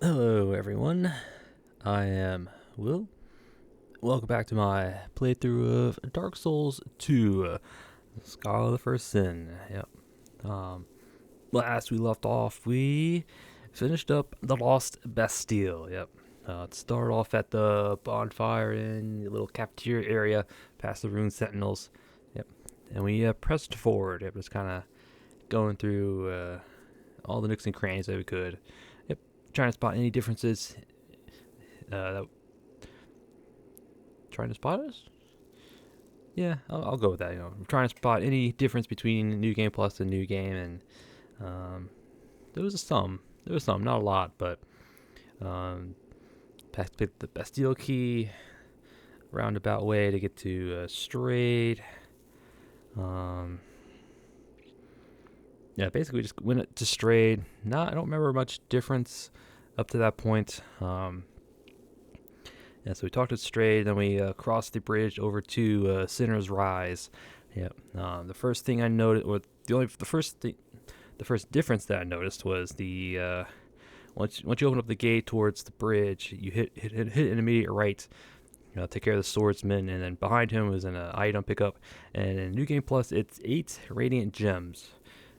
Hello everyone, I am Will. Welcome back to my playthrough of Dark Souls 2, Scholar of the First Sin. Yep. Um, Last we left off, we finished up the Lost Bastille. Yep. It started off at the bonfire in the little cafeteria area, past the Rune Sentinels. Yep. And we pressed forward. It was kind of going through all the nooks and crannies that we could. Yep. Trying to spot any differences that trying to spot us? Yeah, I'll go with that. I'm trying to spot any difference between New Game Plus and New Game, and there was some. There was some, not a lot, but picked the Bastille key, roundabout way to get to Strayed. Yeah, basically we just went to Strayed. I don't remember much difference up to that point. Yeah, so we talked to Strayed, then we crossed the bridge over to Sinner's Rise. Yep. The first thing I noticed, or the first difference that I noticed was the once you open up the gate towards the bridge, you hit an immediate right. Take care of the swordsman, and then behind him was an item pickup. And in New Game Plus, it's 8 radiant gems.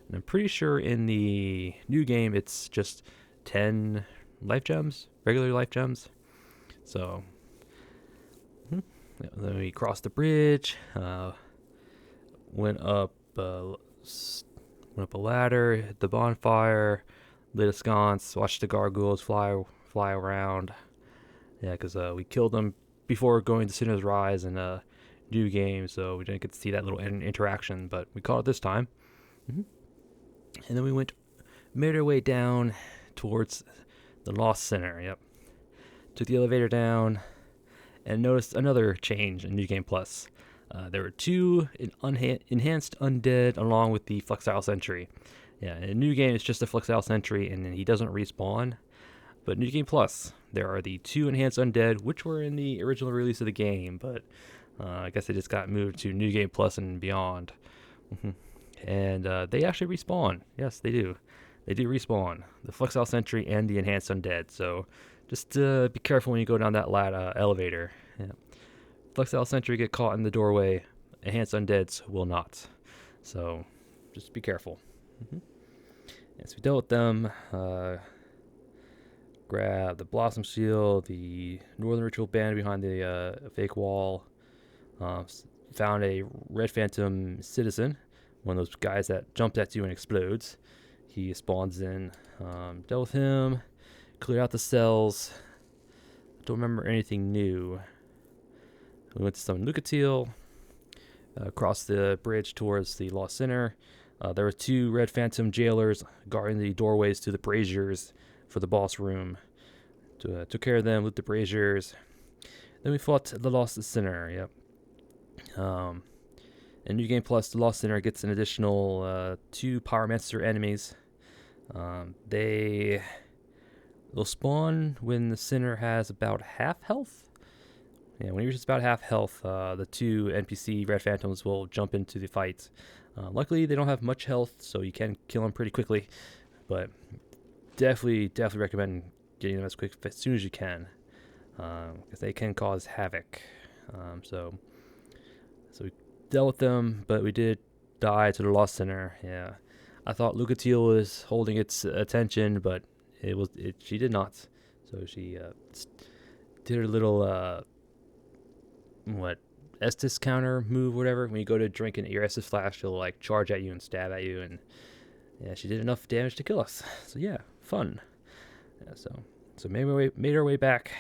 And I'm pretty sure in the new game, it's just 10 life gems, regular life gems. So then we crossed the bridge, went up a ladder, hit the bonfire, lit a sconce, watched the gargoyles fly around. Yeah, because we killed them before going to Sinner's Rise in a new game, so we didn't get to see that little interaction, but we caught it this time. And then we made our way down towards the Lost Center. Yep. Took the elevator down and noticed another change in New Game Plus. There were 2 enhanced undead along with the Flexile Sentry. Yeah, in New Game it's just a Flexile Sentry and he doesn't respawn. But New Game Plus, there are the 2 enhanced undead, which were in the original release of the game, but I guess they just got moved to New Game Plus and beyond. And they actually respawn. Yes, they do. They do respawn. The Flexile Sentry and the enhanced undead. So just be careful when you go down that elevator. Yeah. Flexile Sentry get caught in the doorway. Enhanced undeads will not. So just be careful. Yes, we dealt with them. Grabbed the Blossom Shield, the Northern Ritual Band behind the fake wall. Found a Red Phantom Citizen, one of those guys that jumped at you and explodes. He spawns in. Dealt with him. Cleared out the cells. Don't remember anything new. We went to summon Lucatiel. Crossed the bridge towards the Lost Center. There were 2 Red Phantom jailers guarding the doorways to the braziers for the boss room. Took care of them with the braziers. Then we fought the Lost Center. Yep. In New Game Plus, the Lost Center gets an additional 2 Pyromancer enemies. They'll spawn when the Sinner has about half health. Yeah, when he reaches about half health, the 2 NPC Red Phantoms will jump into the fight. Luckily, they don't have much health, so you can kill them pretty quickly. But definitely recommend getting them as soon as you can, because they can cause havoc. So we dealt with them, but we did die to the Lost Center. Yeah, I thought Lucatiel was holding its attention, but she did not. So she did her little Estus counter move, whatever. When you go to drink your Estus flash, she'll like charge at you and stab at you, and yeah, she did enough damage to kill us. So yeah, fun. Yeah, so made our way back.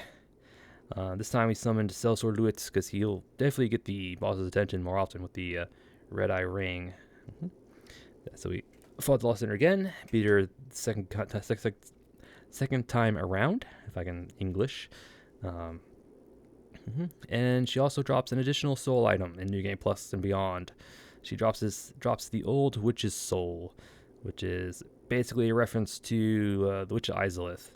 This time we summoned Sellsword Luitz because he'll definitely get the boss's attention more often with the Red Eye Ring. Yeah, so we fought the Lost Center again, beat her second time around, if I can English. And she also drops an additional soul item in New Game Plus and beyond. She drops the Old Witch's Soul, which is basically a reference to the Witch of Izalith.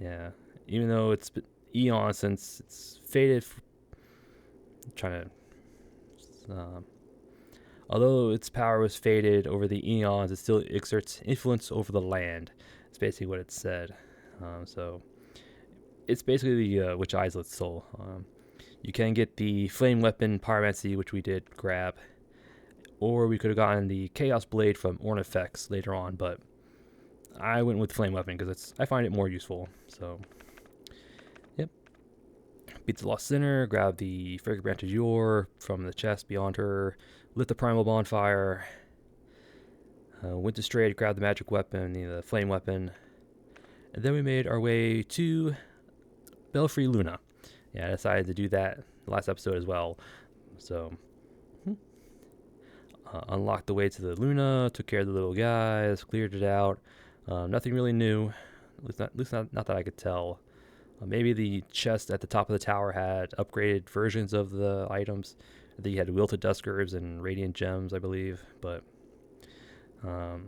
Yeah, even though it's been eons since it's faded. Although its power was faded over the eons, it still exerts influence over the land. It's basically what it said. So it's basically the Witch Islet Soul. You can get the Flame Weapon Pyromancy, which we did grab, or we could have gotten the Chaos Blade from Ornifex later on, but I went with Flame Weapon because I find it more useful. So, yep. Beat the Lost Sinner, grab the Fragrant Branch of Yore from the chest beyond her, lit the Primal Bonfire, went to Straight, grabbed the Magic Weapon, the Flame Weapon, and then we made our way to Belfry Luna. Yeah, I decided to do that last episode as well. So, unlocked the way to the Luna, took care of the little guys, cleared it out. Nothing really new, at least not that I could tell. Maybe the chest at the top of the tower had upgraded versions of the items. I think you had Wilted Duskers and Radiant Gems, I believe. But I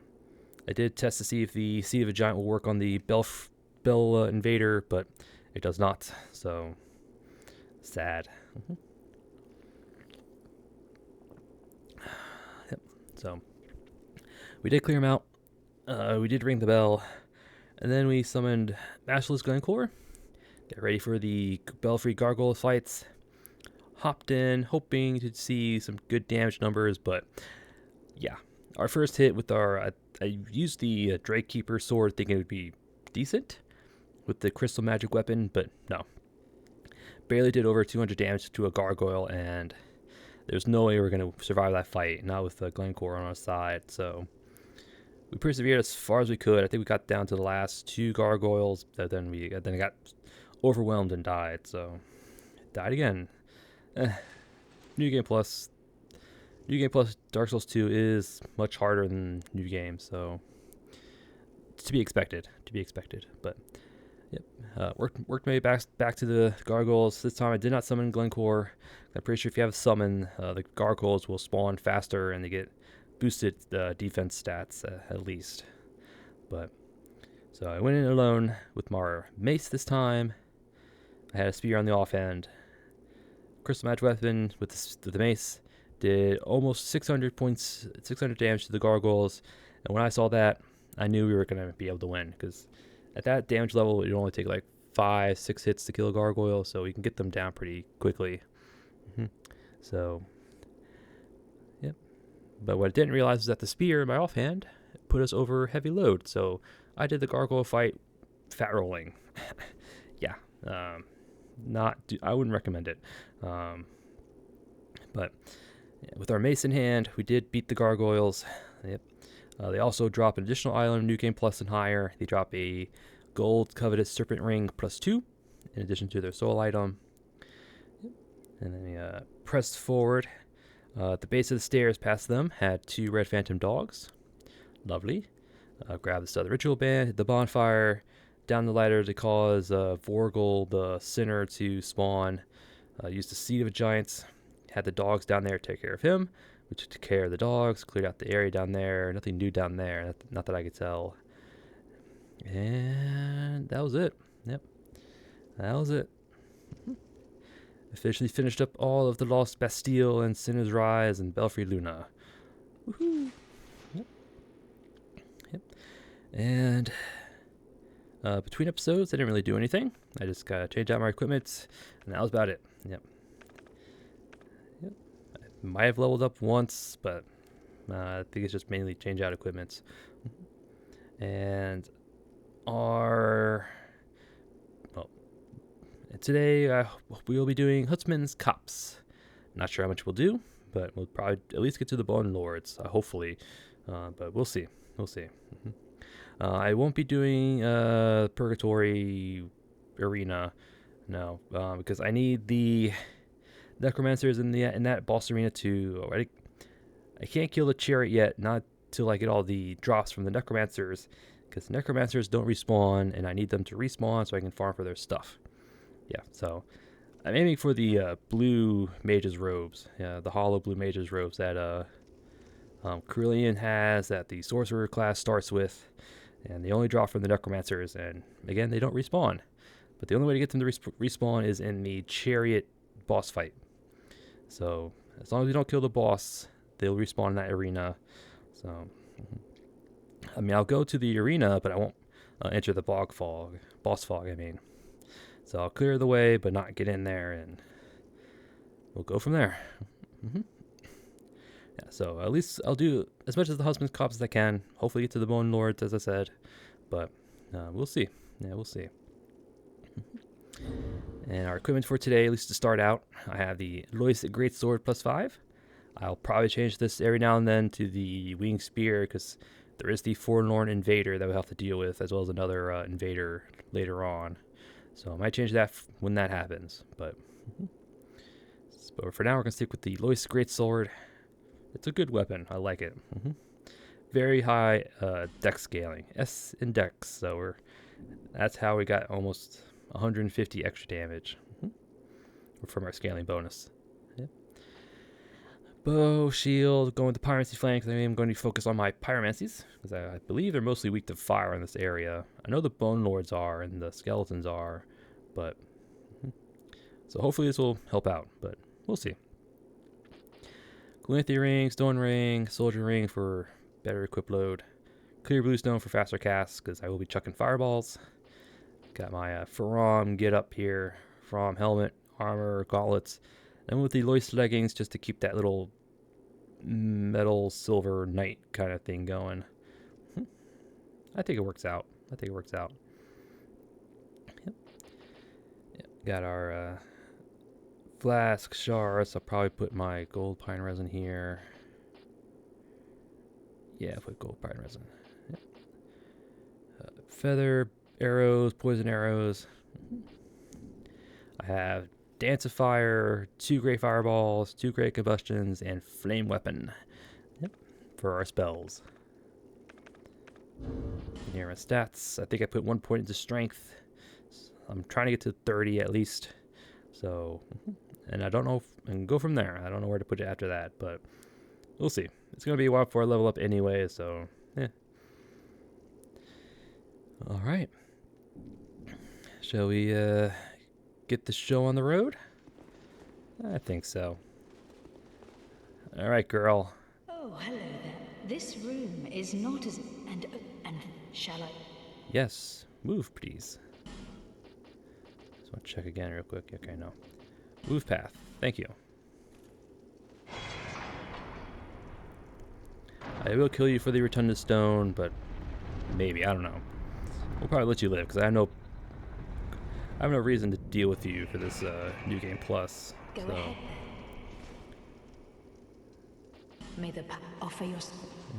did test to see if the Seed of a Giant will work on the Bell Invader, but it does not. So, sad. Yep. So, we did clear him out. We did ring the bell. And then we summoned Basilisk Glencore. Get ready for the Belfry Gargoyle fights. Hopped in, hoping to see some good damage numbers, but yeah. Our first hit with our... I used the Drake Keeper sword thinking it would be decent with the Crystal Magic Weapon, but no. Barely did over 200 damage to a Gargoyle, and there's no way we were going to survive that fight, not with the Glencore on our side, so... We persevered as far as we could. I think we got down to the last 2 gargoyles. Then I got overwhelmed and died. So, died again. New Game Plus. New Game Plus Dark Souls 2 is much harder than New Game. So, to be expected. But, yep. Worked my way back to the gargoyles. This time I did not summon Glencore. I'm pretty sure if you have a summon, the gargoyles will spawn faster and they get boosted defense stats at least. But so I went in alone with my mace this time. I had a spear on the offhand. Crystal Magic Weapon with the mace did almost 600 damage to the gargoyles. And when I saw that, I knew we were going to be able to win, because at that damage level, it only take like 5-6 hits to kill a gargoyle, so you can get them down pretty quickly. So, yep. But what I didn't realize was that the spear in my offhand put us over heavy load. So I did the gargoyle fight fat rolling. Yeah. I wouldn't recommend it. But yeah, with our mace in hand, we did beat the gargoyles. Yep. They also drop an additional island, New Game Plus and higher. They drop a gold coveted serpent ring +2 in addition to their soul item. Yep. And then we pressed forward. At the base of the stairs past them had 2 red phantom dogs. Lovely. Grab the Southern Ritual Band, hit the bonfire, down the ladder to cause Vorgel, the sinner, to spawn. Used the Seed of a Giant, had the dogs down there take care of him. We took care of the dogs, cleared out the area down there. Nothing new down there, not that I could tell. And that was it. Yep. That was it. Officially finished up all of the Lost Bastille and Sinner's Rise and Belfry Luna. Woohoo! Yep. And between episodes, I didn't really do anything. I just changed out my equipment, and that was about it. Yep. I might have leveled up once, but I think it's just mainly change out equipment. And today we will be doing Huntsman's Copse. Not sure how much we'll do, but we'll probably at least get to the Bone Lords, hopefully. But we'll see. I won't be doing Purgatory Arena, no, because I need the Necromancers in that boss arena to. I can't kill the Chariot yet, not till I get all the drops from the Necromancers, because Necromancers don't respawn, and I need them to respawn so I can farm for their stuff. Yeah, so I'm aiming for the blue mage's robes, the hollow blue mage's robes that Cerulean has, that the sorcerer class starts with, and they only drop from the Necromancers, and again, they don't respawn. But the only way to get them to respawn is in the Chariot boss fight. So as long as you don't kill the boss, they'll respawn in that arena. So, I mean, I'll go to the arena, but I won't enter the boss fog, I mean. So I'll clear the way, but not get in there, and we'll go from there. hmm Yeah, so at least I'll do as much as the Huntsman's Copse as I can. Hopefully get to the Bone Lords, as I said. But we'll see. Yeah, we'll see. And our equipment for today, at least to start out, I have the Lois Greatsword +5. I'll probably change this every now and then to the Winged Spear, because there is the Forlorn Invader that we'll have to deal with, as well as another invader later on. So I might change that when that happens. But for now, we're going to stick with the Lois Greatsword. It's a good weapon. I like it. Very high dex scaling. S in dex. So that's how we got almost 150 extra damage from our scaling bonus. Yep. Bow, shield, going with the pyromancy flank. I am going to focus on my pyromancies, because I believe they're mostly weak to fire in this area. I know the Bone Lords are and the skeletons are, but so hopefully this will help out, but we'll see. Glinthia ring, stone ring, soldier ring for better equip load. Clear bluestone for faster casts, because I will be chucking fireballs. Got my Faram get up here. Faram helmet, armor, gauntlets. And with the Lois leggings, just to keep that little metal silver knight kind of thing going. I think it works out. Yep. Got our flask shards. I'll probably put my gold pine resin here. Yeah, I'll put gold pine resin. Yep. Feather arrows, poison arrows. I have Dance of Fire, 2 Great Fireballs, 2 Great Combustions, and Flame Weapon. Yep, for our spells. And here are my stats. I think I put 1 point into Strength. I'm trying to get to 30 at least. So, and I don't know I can go from there. I don't know where to put it after that, but we'll see. It's going to be a while before I level up anyway, so, All right. Shall we get the show on the road? I think so. All right, girl. Oh, hello there. This room is not as... And shall I... Yes. Move, please. Just want to check again real quick. Okay, no. Move path. Thank you. I will kill you for the Rotunda Stone, but maybe. I don't know. We'll probably let you live, because I have no reason to deal with you for this New Game Plus. Go ahead. May the offer your...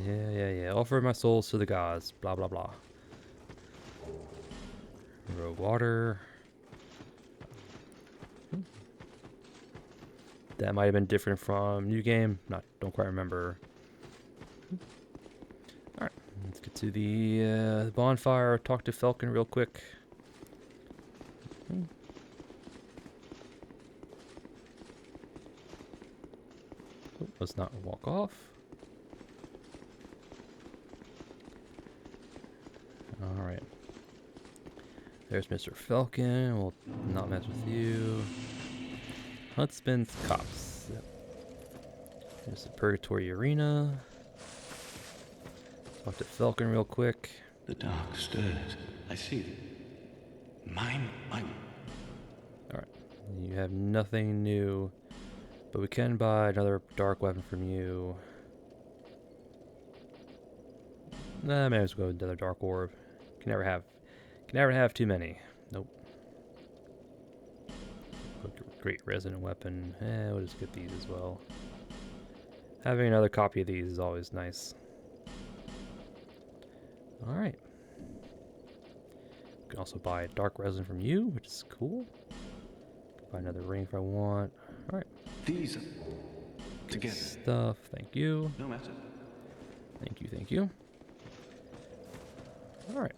Yeah. Offer my souls to the gods. Blah, blah, blah. Rogue water. That might have been different from New Game. Don't quite remember. Alright, let's get to the bonfire. Talk to Falcon real quick. Let's not walk off. Alright. There's Mr. Falcon. We'll not mess with you. Huntsman's Copse. Yep. There's the Purgatory Arena. Talk to Falcon real quick. The dark stirs. I see them. Mine. Alright. You have nothing new. But we can buy another dark weapon from you. Nah, maybe let's go with another dark orb. Can never have too many. Nope. Great resonant weapon. We'll just get these as well. Having another copy of these is always nice. Alright. Can also buy a dark resin from you, which is cool. Buy another ring if I want. Alright. These are together. Stuff. Thank you. No matter. Thank you. Alright.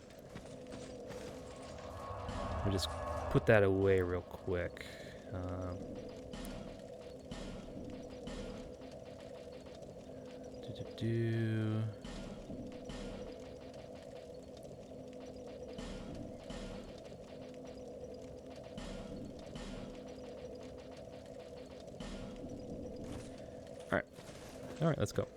Let me just put that away real quick. All right, let's go.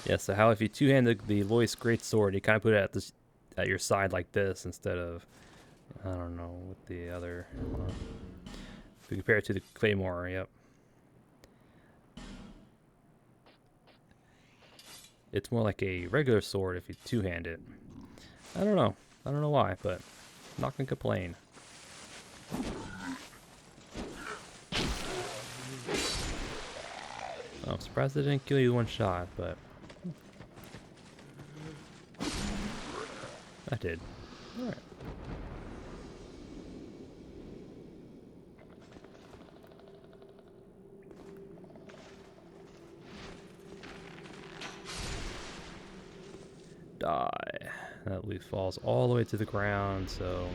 Yeah, so how if you two-hand the Lois Greatsword, you kind of put it at your side like this instead of, I don't know, with the other. If you compare it to the Claymore, yep. It's more like a regular sword if you two-hand it. I don't know. I don't know why, but I'm not gonna complain. I'm surprised it didn't kill you one shot, but that did. Alright. Die. That leaf falls all the way to the ground, so...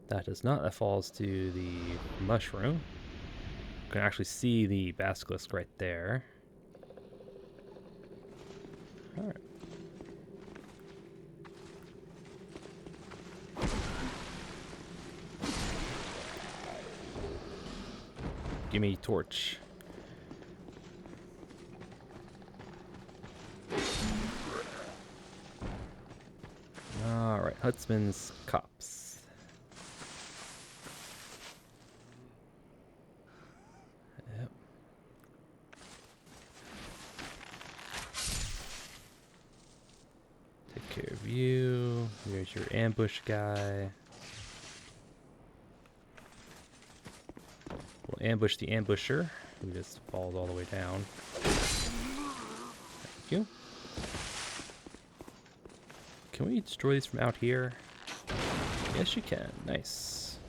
That does not. That falls to the mushroom. You can actually see the basilisk right there. Alright. Give me torch. Alright, Huntsman's Copse. Yep. Take care of you. Here's your ambush guy. We'll ambush the ambusher, who just falls all the way down. Thank you. Can we destroy these from out here? Yes, you can. Nice.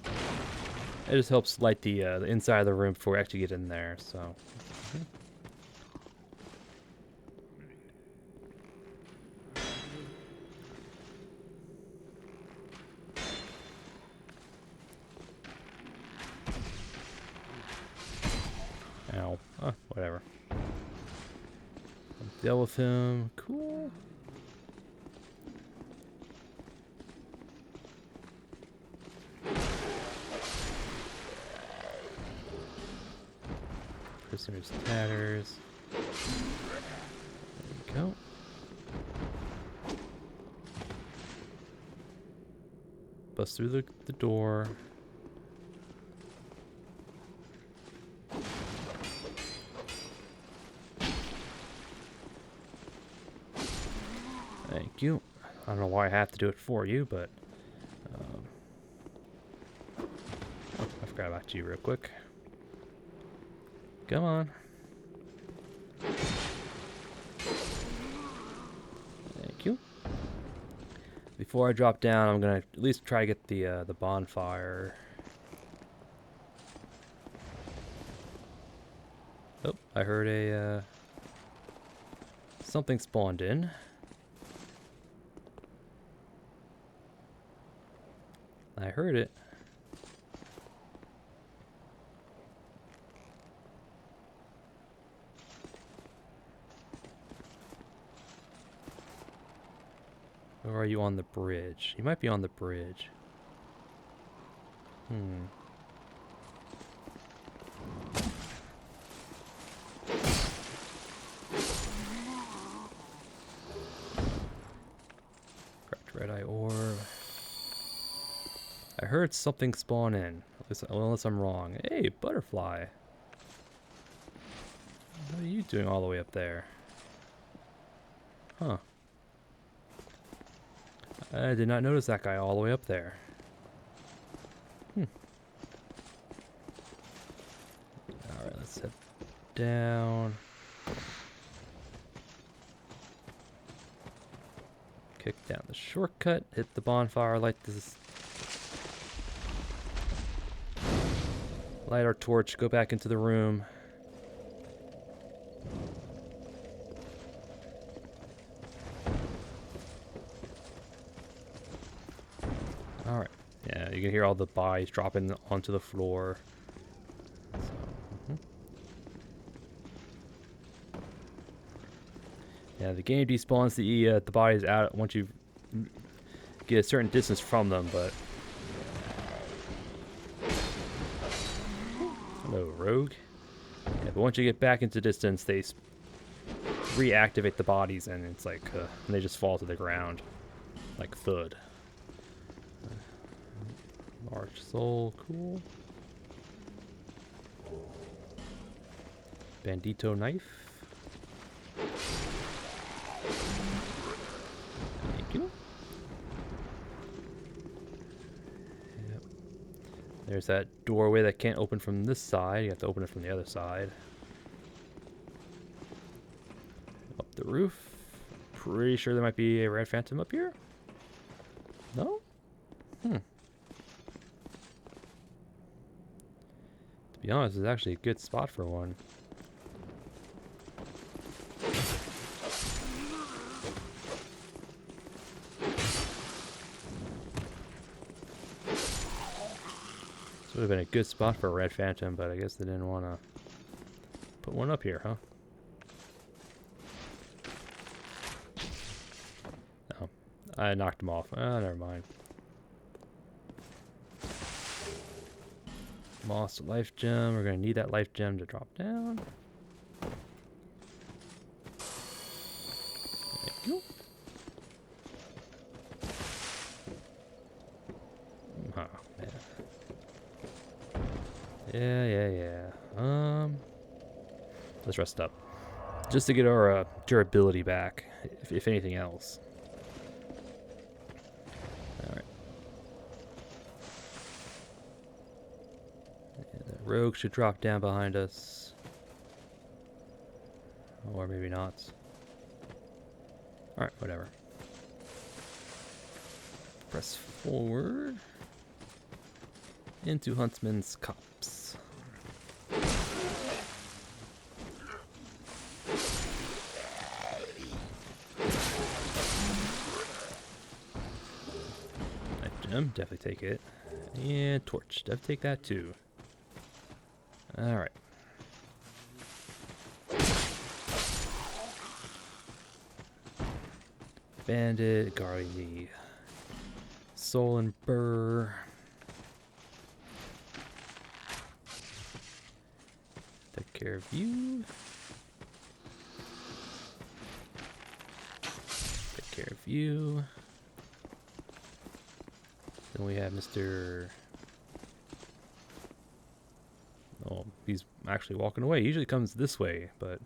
It just helps light the inside of the room before we actually get in there, so... Ow. Oh, whatever. Deal with him. Cool. Prisoner's tatters. There you go. Bust through the door. Thank you. I don't know why I have to do it for you, but... oh, I forgot about you real quick. Come on. Thank you. Before I drop down, I'm gonna at least try to get the bonfire. Oh, I heard a something spawned in. I heard it. Or are you on the bridge? You might be on the bridge. Cracked red eye orb. I heard something spawn in. Unless I'm wrong. Hey, butterfly. What are you doing all the way up there? Huh. I did not notice that guy all the way up there. Alright, let's head down. Kick down the shortcut, hit the bonfire, light our torch, go back into the room. Alright. Yeah, you can hear all the bodies dropping onto the floor. So, yeah, the game despawns the bodies out once you get a certain distance from them, but rogue. Yeah, but once you get back into distance, they reactivate the bodies, and it's like and they just fall to the ground, like thud. Large soul, cool. Bandito knife. Thank you. Yep. There's that doorway that can't open from this side. You have to open it from the other side. Up the roof. Pretty sure there might be a red phantom up here. No? To be honest, it's actually a good spot for one. This would have been a good spot for a red phantom, but I guess they didn't want to put one up here, huh? Oh, I knocked him off. Ah, never mind. Lost a life gem. We're going to need that life gem to drop down. Thank you. Oh, man. Yeah. Let's rest up. Just to get our durability back, if anything else. Alright. The rogue should drop down behind us. Or maybe not. Alright, whatever. Press forward. Into Huntsman's Copse. Life gem, definitely take it. And torch, definitely take that too. Alright. Bandit, guarding soul and burr. Take care of you. Take care of you. Then we have Mr. Oh, he's actually walking away. He usually comes this way, but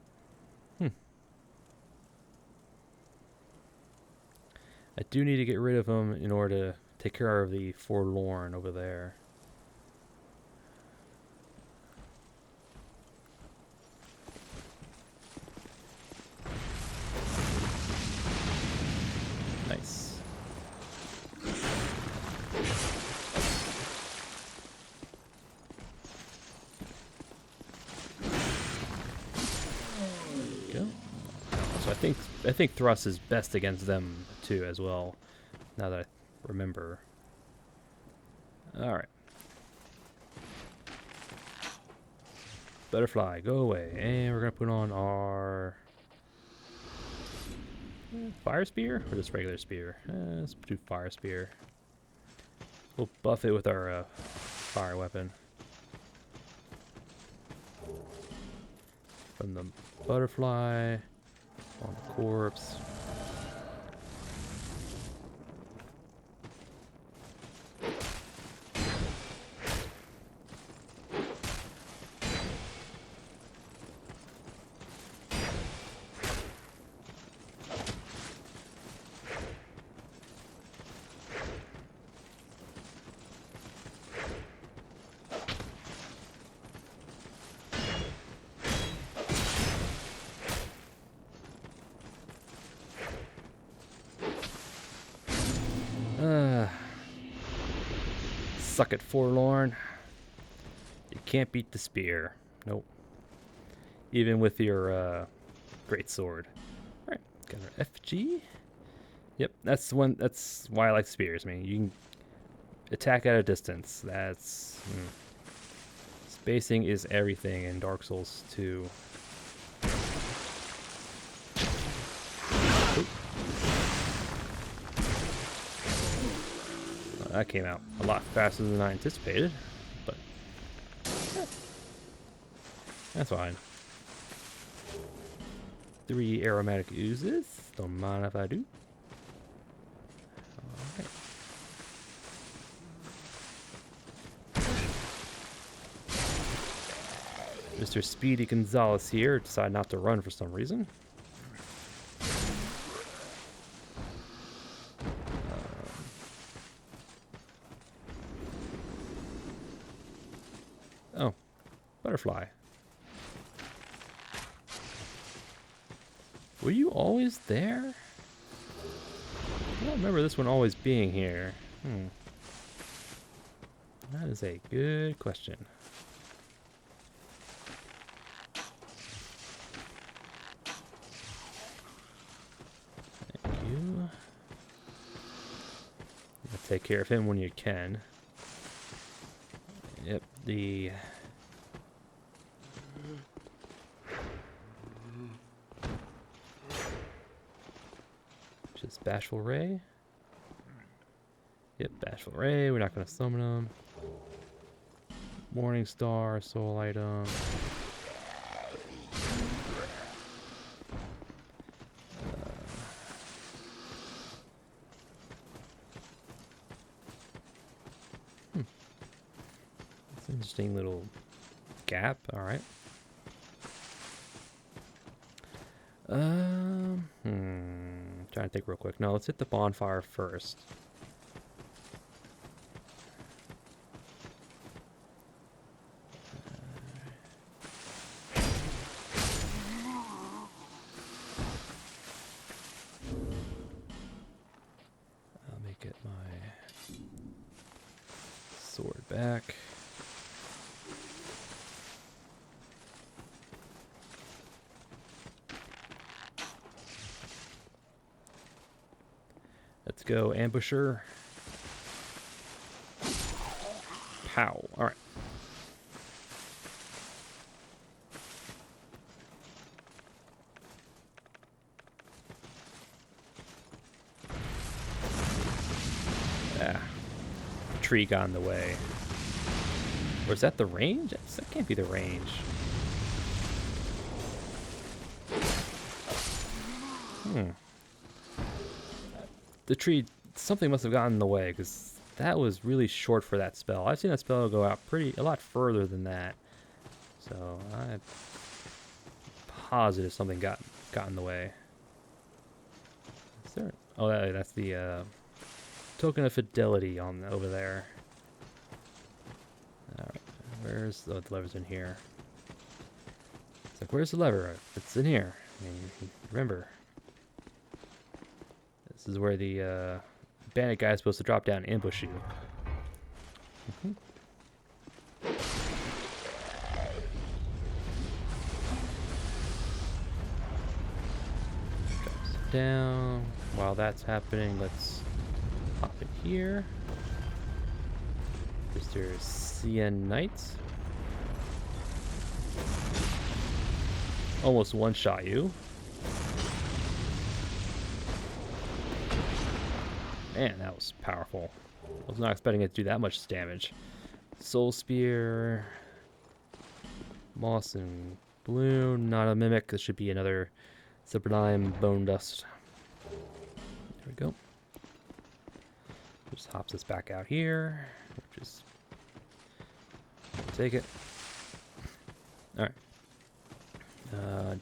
I do need to get rid of him in order to take care of the forlorn over there. Nice. There we go. So I think thrust is best against them too as well. Now that I remember. All right. Butterfly, go away, and we're gonna put on our fire spear or just regular spear. Let's do fire spear. We'll buff it with our fire weapon. From the butterfly on the corpse. Suck it, forlorn. You can't beat the spear. Nope. Even with your great sword. Alright, got our FG. Yep, that's one. That's why I like spears. I mean, you can attack at a distance. That's spacing is everything in Dark Souls 2. That came out a lot faster than I anticipated, but That's fine. 3 aromatic oozes. Don't mind if I do. Alright. Mr. Speedy Gonzalez here decided not to run for some reason. Oh, butterfly. Were you always there? I don't remember this one always being here. That is a good question. Thank you. Take care of him when you can. Yep, the... Just Bashful Ray. Yep, Bashful Ray. We're not going to summon him. Morning Star, soul item. It's an interesting little gap. All right. Trying to think real quick. No, let's hit the bonfire first. I'll make it my sword back. Let's go, ambusher. Pow. All right. Ah. Tree got in the way. Or is that the range? That can't be the range. The tree, something must have gotten in the way, because that was really short for that spell. I've seen that spell go out a lot further than that. So I'm positive something got in the way. Is there? Oh, that's the token of fidelity on over there. All right, where's the lever's in here? It's like, where's the lever? It's in here. I mean, remember. This is where the bandit guy is supposed to drop down and ambush you. Drops down. While that's happening, let's hop in here. Mr. CN Knight. Almost one-shot you. Man, that was powerful. I was not expecting it to do that much damage. Soul Spear. Moss and Bloom. Not a Mimic. This should be another Sublime Bone Dust. There we go. Just hops us back out here. Just take it. Alright.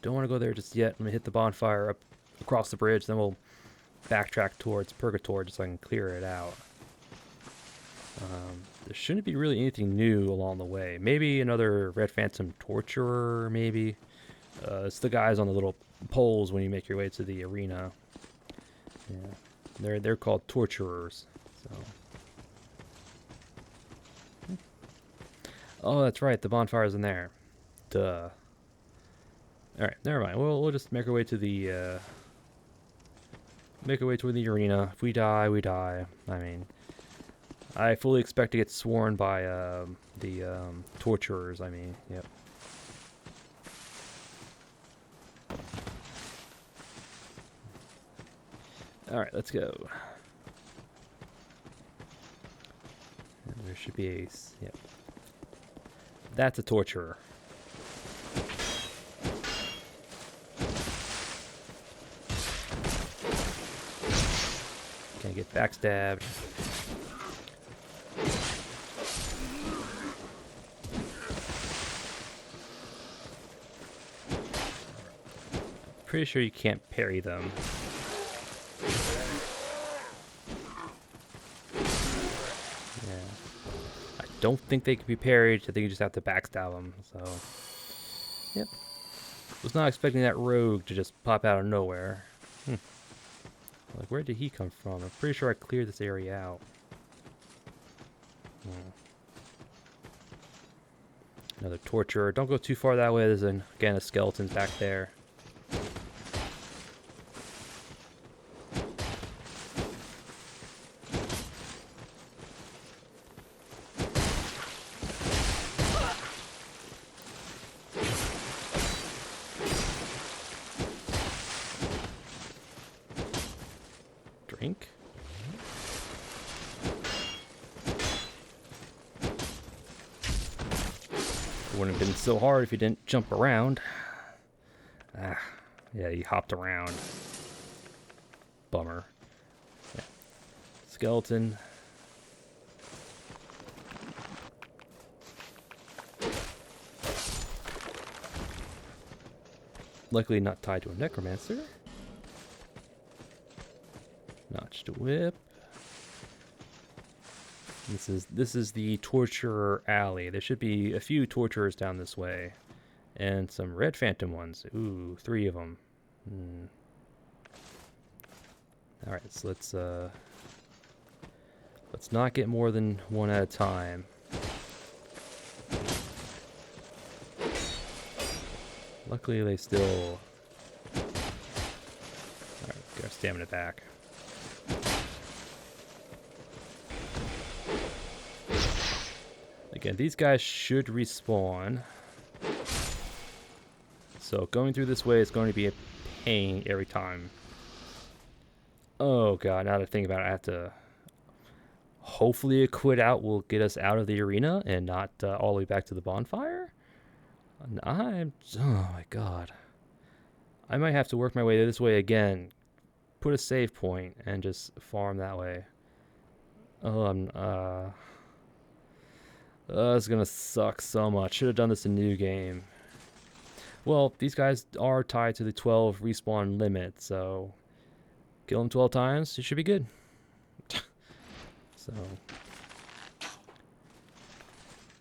Don't want to go there just yet. I'm going to hit the bonfire up across the bridge. Then we'll backtrack towards Purgatory just so I can clear it out. There shouldn't be really anything new along the way. Maybe another Red Phantom Torturer, maybe. It's the guys on the little poles when you make your way to the arena. Yeah, they're called Torturers. So. Oh, that's right. The bonfire's in there. Duh. All right, never mind. We'll just make our way to the arena. If we die, we die. I mean, I fully expect to get sworn by the torturers. I mean, yep. All right, let's go. And there should be a... Yep. That's a torturer. Gonna get backstabbed. Pretty sure you can't parry them. Yeah. I don't think they can be parried. I think you just have to backstab them. So, yep. Was not expecting that rogue to just pop out of nowhere. Like, where did he come from? I'm pretty sure I cleared this area out. Another torturer. Don't go too far that way. There's, again, a skeleton back there. Drink? It wouldn't have been so hard if you didn't jump around. Ah, yeah, you hopped around. Bummer. Yeah. Skeleton. Luckily not tied to a necromancer. Notched whip. This is the torturer alley. There should be a few torturers down this way, and some red phantom ones. Ooh, 3 of them. All right, so let's not get more than one at a time. Luckily, they still. All right, get our stamina back. Again, these guys should respawn. So going through this way is going to be a pain every time. Oh god, now that I think about it, I have to... Hopefully a quit out will get us out of the arena and not all the way back to the bonfire. Oh my god. I might have to work my way this way again. Put a save point and just farm that way. Oh, it's gonna suck so much. Should have done this in new game. Well, these guys are tied to the 12 respawn limit, so kill them 12 times, it should be good. So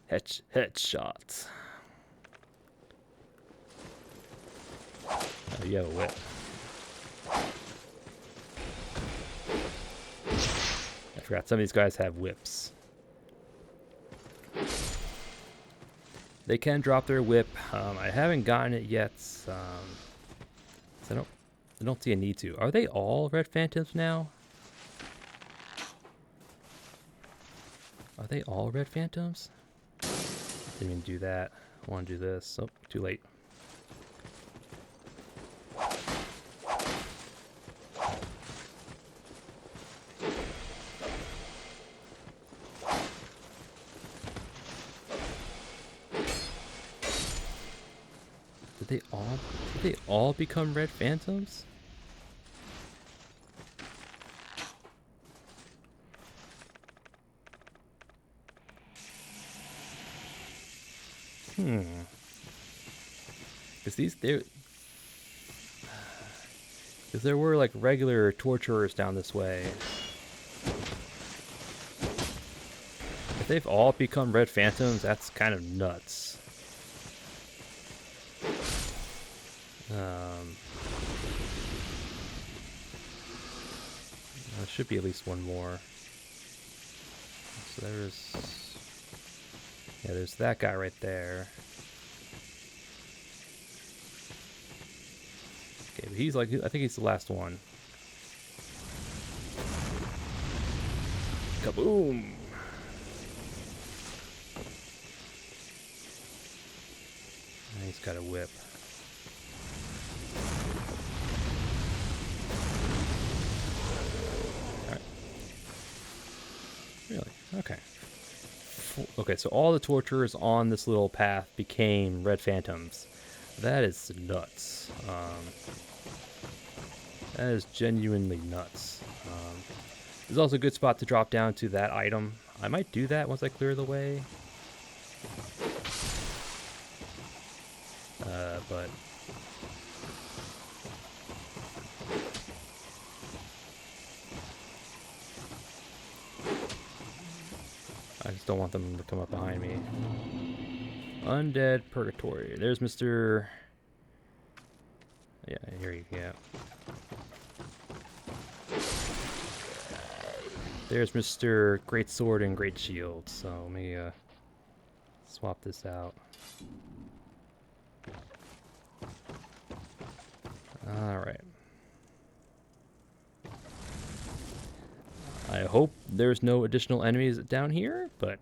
headshots. Oh, you have a whip. I forgot some of these guys have whips. They can drop their whip. I haven't gotten it yet. So I don't see a need to. Are they all red phantoms now? Are they all red phantoms? Didn't even do that. I want to do this. Oh, too late. Did they all become red phantoms? Because there were like regular torturers down this way. If they've all become red phantoms, that's kind of nuts. There should be at least one more. So there's that guy right there. Okay, but he's like, I think he's the last one. Kaboom! And he's got a whip. Really? Okay. Okay, so all the torturers on this little path became red phantoms. That is nuts. That is genuinely nuts. There's also a good spot to drop down to that item. I might do that once I clear the way. But I just don't want them to come up behind me. Undead Purgatory. There's Mr. Yeah, here you go. There's Mr. Great Sword and Great Shield. So let me swap this out. Alright. I hope there's no additional enemies down here, but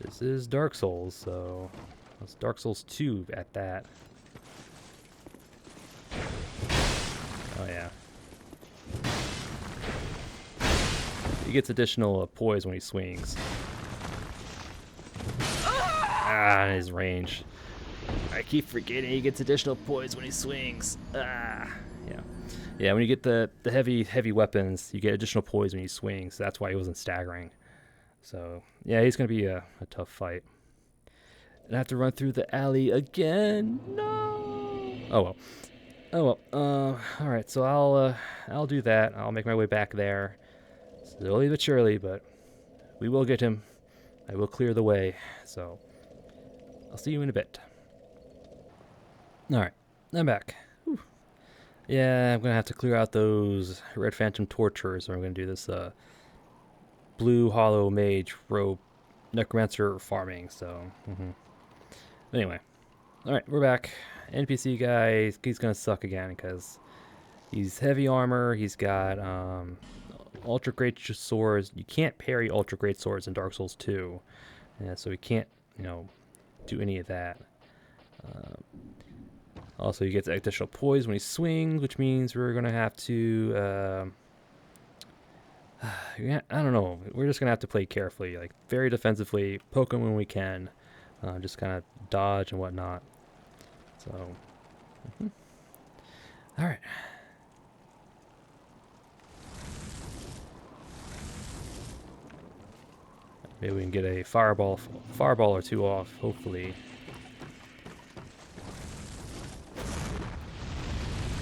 this is Dark Souls, so it's Dark Souls 2 at that. Oh yeah. He gets additional poise when he swings. Ah, his range. I keep forgetting he gets additional poise when he swings. Ah, yeah. Yeah, when you get the heavy weapons, you get additional poise when you swing, so that's why he wasn't staggering. So, yeah, he's going to be a tough fight. And I have to run through the alley again. No! Oh, well. Oh, well. Alright, so I'll do that. I'll make my way back there. Slowly but surely, but we will get him. I will clear the way, so I'll see you in a bit. Alright, I'm back. Whew. Yeah, I'm going to have to clear out those Red Phantom Torturers, or I'm going to do this Blue Hollow Mage Robe Necromancer farming, so... Anyway, alright, we're back. NPC guy, he's going to suck again, because he's heavy armor, he's got ultra great swords. You can't parry ultra great swords in Dark Souls 2, yeah, so he can't, do any of that. Also, he gets additional poise when he swings, which means we're going to have to... I don't know. We're just going to have to play carefully, like very defensively, poke him when we can, just kind of dodge and whatnot. So, all right. Maybe we can get a fireball or two off, hopefully.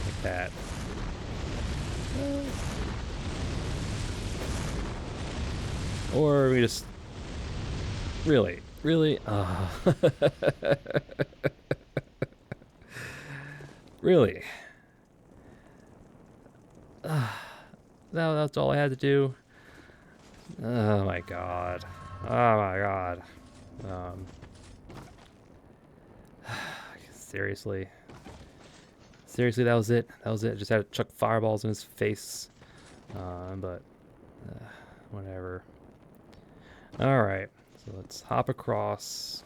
Like that. Or we just... Really? Really? Really? That's all I had to do? Oh my god. Oh my god. Seriously. Seriously, that was it? That was it? Just had to chuck fireballs in his face. But... whatever. Alright, so let's hop across.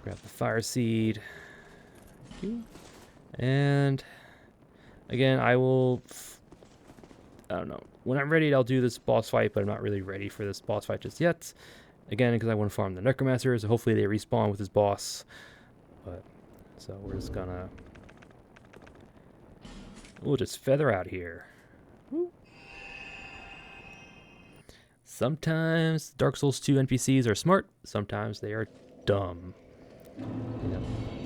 Grab the fire seed. And again, I don't know. When I'm ready, I'll do this boss fight, but I'm not really ready for this boss fight just yet. Again, because I want to farm the Necromancers. Hopefully they respawn with his boss. But, so we're just gonna... We'll just feather out here. Woo. Sometimes Dark Souls 2 NPCs are smart, sometimes they are dumb. Yeah.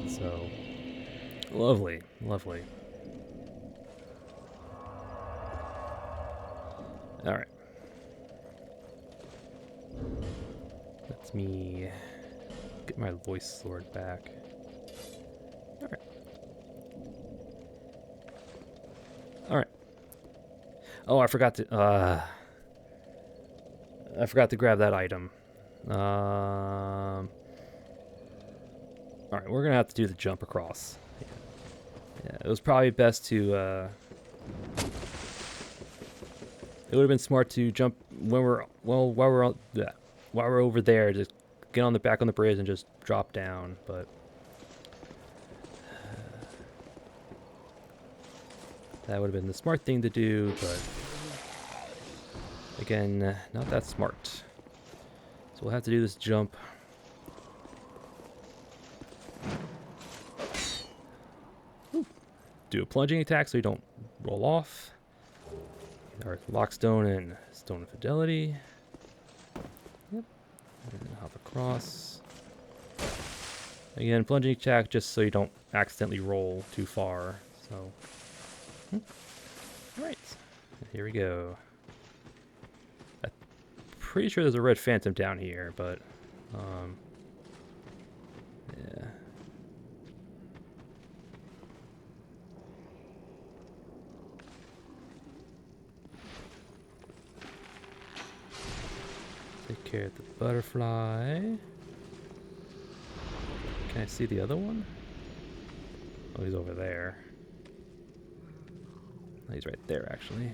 So, lovely, lovely. Alright. Let me get my voice sword back. Alright. Alright. Oh, I forgot to grab that item. Alright, we're gonna have to do the jump across. Yeah, it was probably best to it would have been smart to jump when while we're over there, just get on the back on the bridge and just drop down, but that would have been the smart thing to do, but again, not that smart. So we'll have to do this jump. do a plunging attack so you don't roll off. Or lockstone and stone of fidelity. Yep. And then hop across. Again, plunging attack just so you don't accidentally roll too far. So, alright. Here we go. I'm pretty sure there's a red phantom down here, but yeah. Take care of the butterfly. Can I see the other one? Oh, he's over there. Oh, he's right there, actually.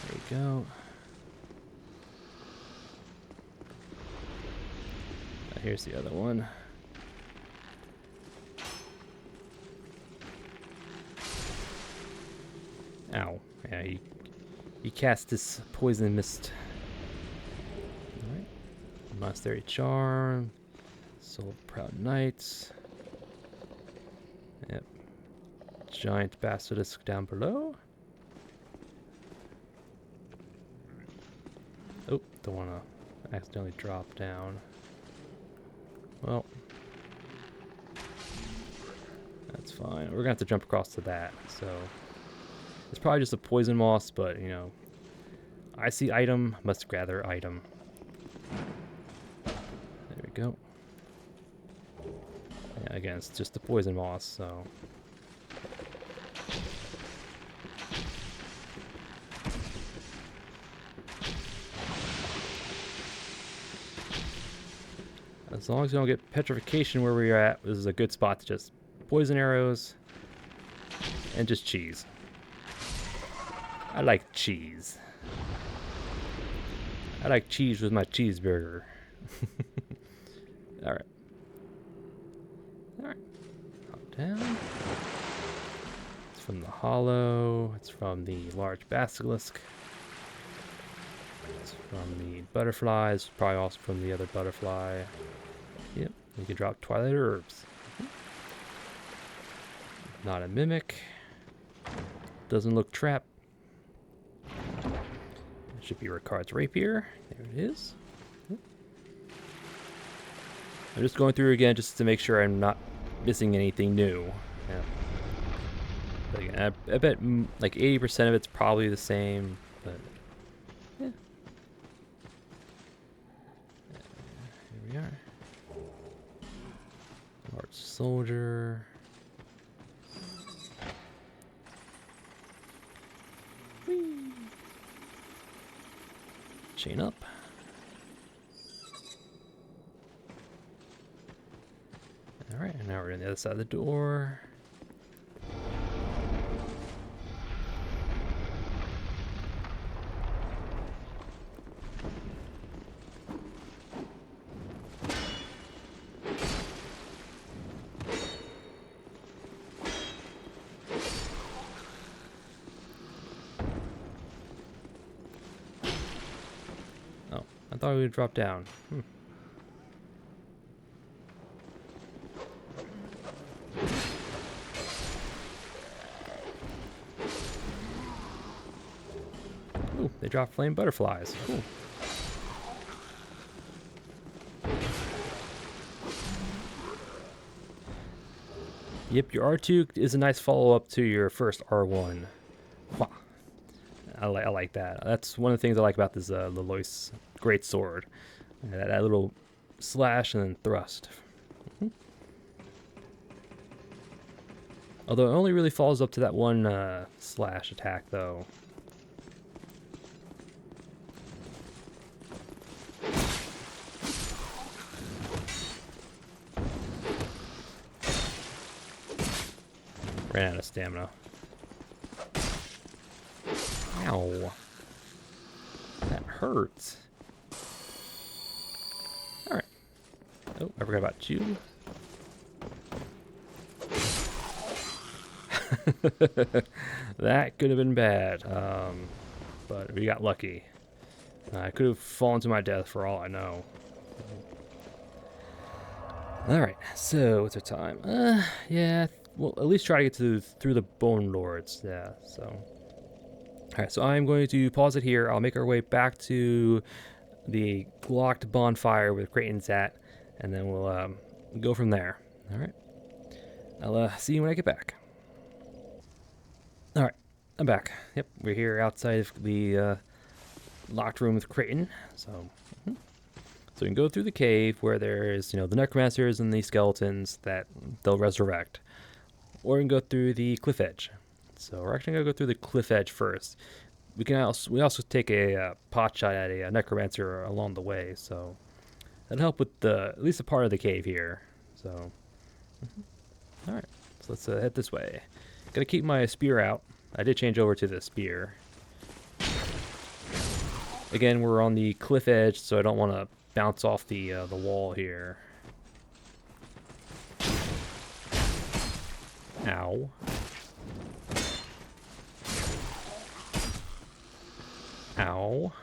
There we go. Here's the other one. Ow. Yeah, he cast this poison mist. Alright. Monastery Charm. Soul of Proud Knights. Yep. Giant basilisk down below. Oh, don't want to accidentally drop down. Well, that's fine. We're gonna have to jump across to that, so it's probably just a poison moss, but you know, I see item, must gather item. There we go. Yeah, again, it's just a poison moss, so. As long as you don't get petrification where we're at, this is a good spot to just poison arrows and just cheese. I like cheese. I like cheese with my cheeseburger. Alright. Alright. Hop down. It's from the hollow. It's from the large basilisk. It's from the butterflies. Probably also from the other butterfly. Yep, you can drop twilight herbs. Not a mimic. Doesn't look trapped. It should be Ricard's rapier. There it is. I'm just going through again just to make sure I'm not missing anything new. Yeah. But again, I bet like 80% of it's probably the same, but yeah. Here we are. Large soldier. Whee. Chain up. Alright, and now we're on the other side of the door. I thought we would drop down. Ooh, they drop flame butterflies. Cool. Yep, your R2 is a nice follow-up to your first R1. Wow. I like that. That's one of the things I like about this Lelois great sword. That little slash and then thrust. Although it only really follows up to that one slash attack, though. Ran out of stamina. Ow. That hurts. Alright. Oh, I forgot about you. That could have been bad. But we got lucky. I could have fallen to my death for all I know. Alright, so what's our time? Yeah, we'll at least try to get through the Bone Lords. Yeah, so. Alright, so I'm going to pause it here. I'll make our way back to the locked bonfire where Creighton's at, and then we'll go from there. Alright, I'll see you when I get back. Alright, I'm back. Yep, we're here outside of the locked room with Creighton. So we can go through the cave where there's, the necromancers and the skeletons that they'll resurrect. Or we can go through the cliff edge. So we're actually going to go through the cliff edge first. We also take a pot shot at a necromancer along the way, so that'll help with at least a part of the cave here. So, all right, so let's head this way. Gonna keep my spear out. I did change over to the spear. Again, we're on the cliff edge, so I don't want to bounce off the wall here. Ow. Ow.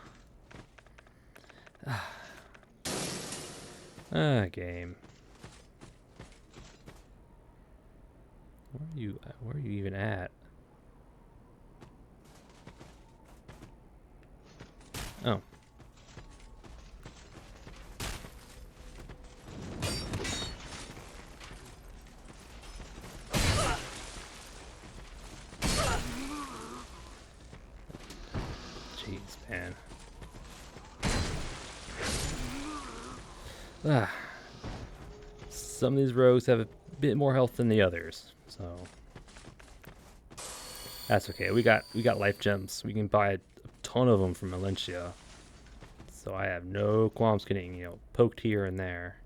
Game. Where are you even at? Oh. Jeez, man. Some of these rogues have a bit more health than the others, so that's okay. We got life gems. We can buy a ton of them from Valencia, so I have no qualms getting poked here and there.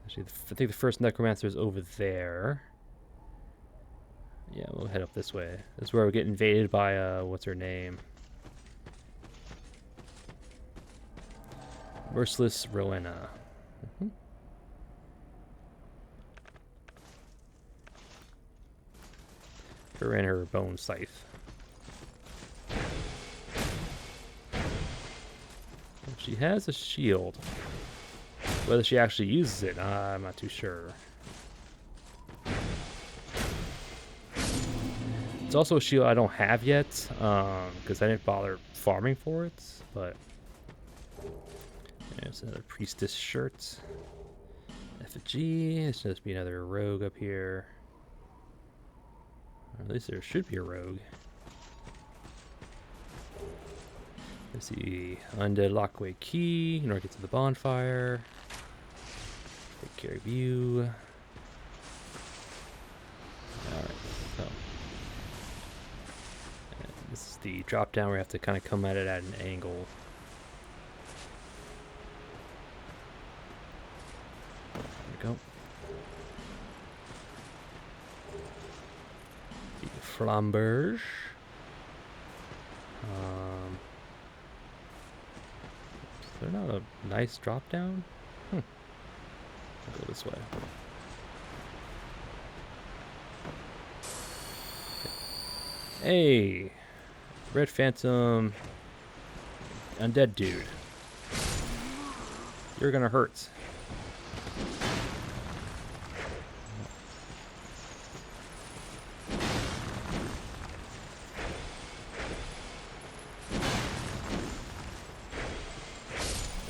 Actually, I think the first necromancer is over there. Yeah, we'll head up this way. This is where we get invaded by what's her name? Merciless Rowena. Her and her bone scythe. She has a shield. Whether she actually uses it, I'm not too sure. It's also a shield I don't have yet, because I didn't bother farming for it, but there's another priestess shirt. Effigy. It's supposed to be another rogue up here. Or at least there should be a rogue. Let's see. Undead lockway key. In order to get to the bonfire. Take care of you. Alright, so. And this is the drop down where we have to kind of come at it at an angle. Go. The flamberge. Is there not a nice drop down? I'll go this way. Hey, Red Phantom, undead dude. You're gonna hurt.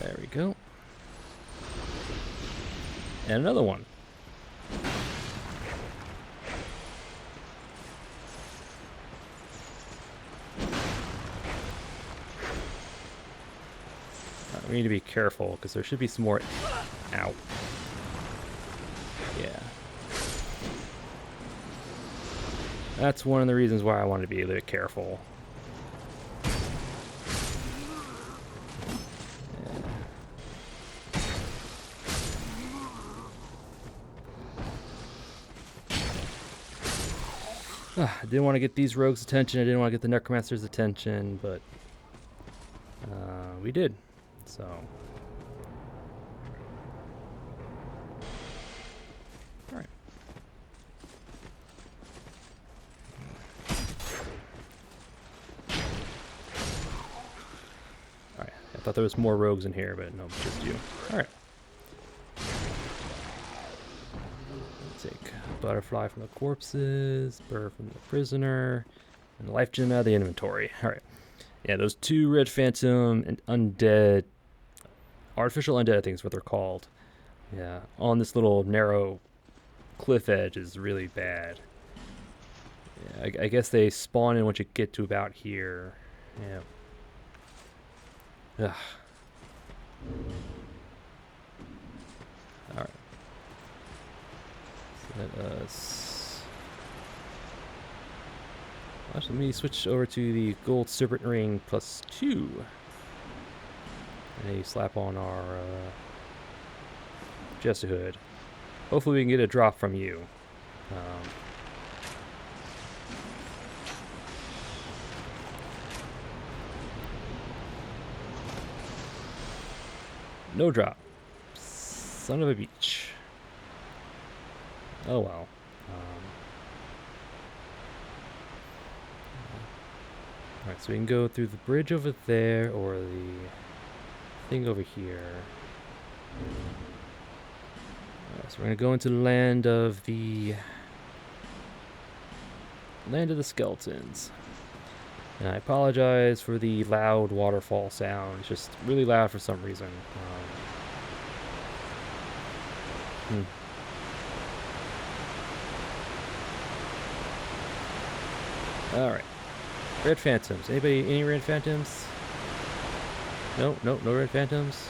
There we go. And another one. We need to be careful because there should be some more. Ow. Yeah. That's one of the reasons why I wanted to be a bit careful. I didn't want to get these rogues' attention. I didn't want to get the necromancer's attention, but we did. So. Alright. Alright, Thought there was more rogues in here, but no, just you. Alright. Take butterfly from the corpses, bird from the prisoner, and life gem out of the inventory. Alright. Yeah, those 2 red phantom and undead, artificial undead I think is what they're called. Yeah, on this little narrow cliff edge is really bad. Yeah, I guess they spawn in once you get to about here. Yeah. Ugh. Alright. So let us... Actually, let me switch over to the gold serpent ring +2. And then you slap on our Jester hood. Hopefully we can get a drop from you. No drop. Son of a beach. Oh well. Alright, so we can go through the bridge over there or the thing over here. Alright, so we're gonna go into the land of the skeletons. And I apologize for the loud waterfall sound. It's just really loud for some reason. Alright. Red phantoms. Any red phantoms? No red phantoms?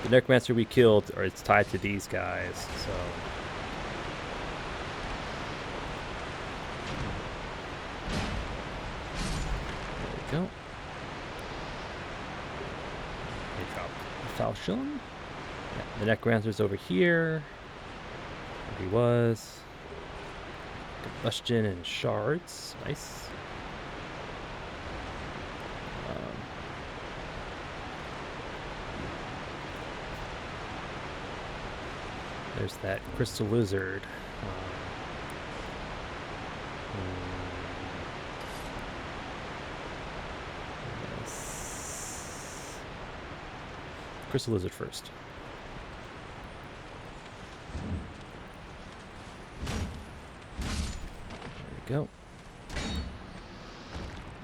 The necromancer we killed, or it's tied to these guys, so. There we go. They drop the falchion. Yeah, the necromancer's over here. There he was. Combustion and shards. Nice. There's that crystal lizard. Yes. Crystal lizard first. There we go.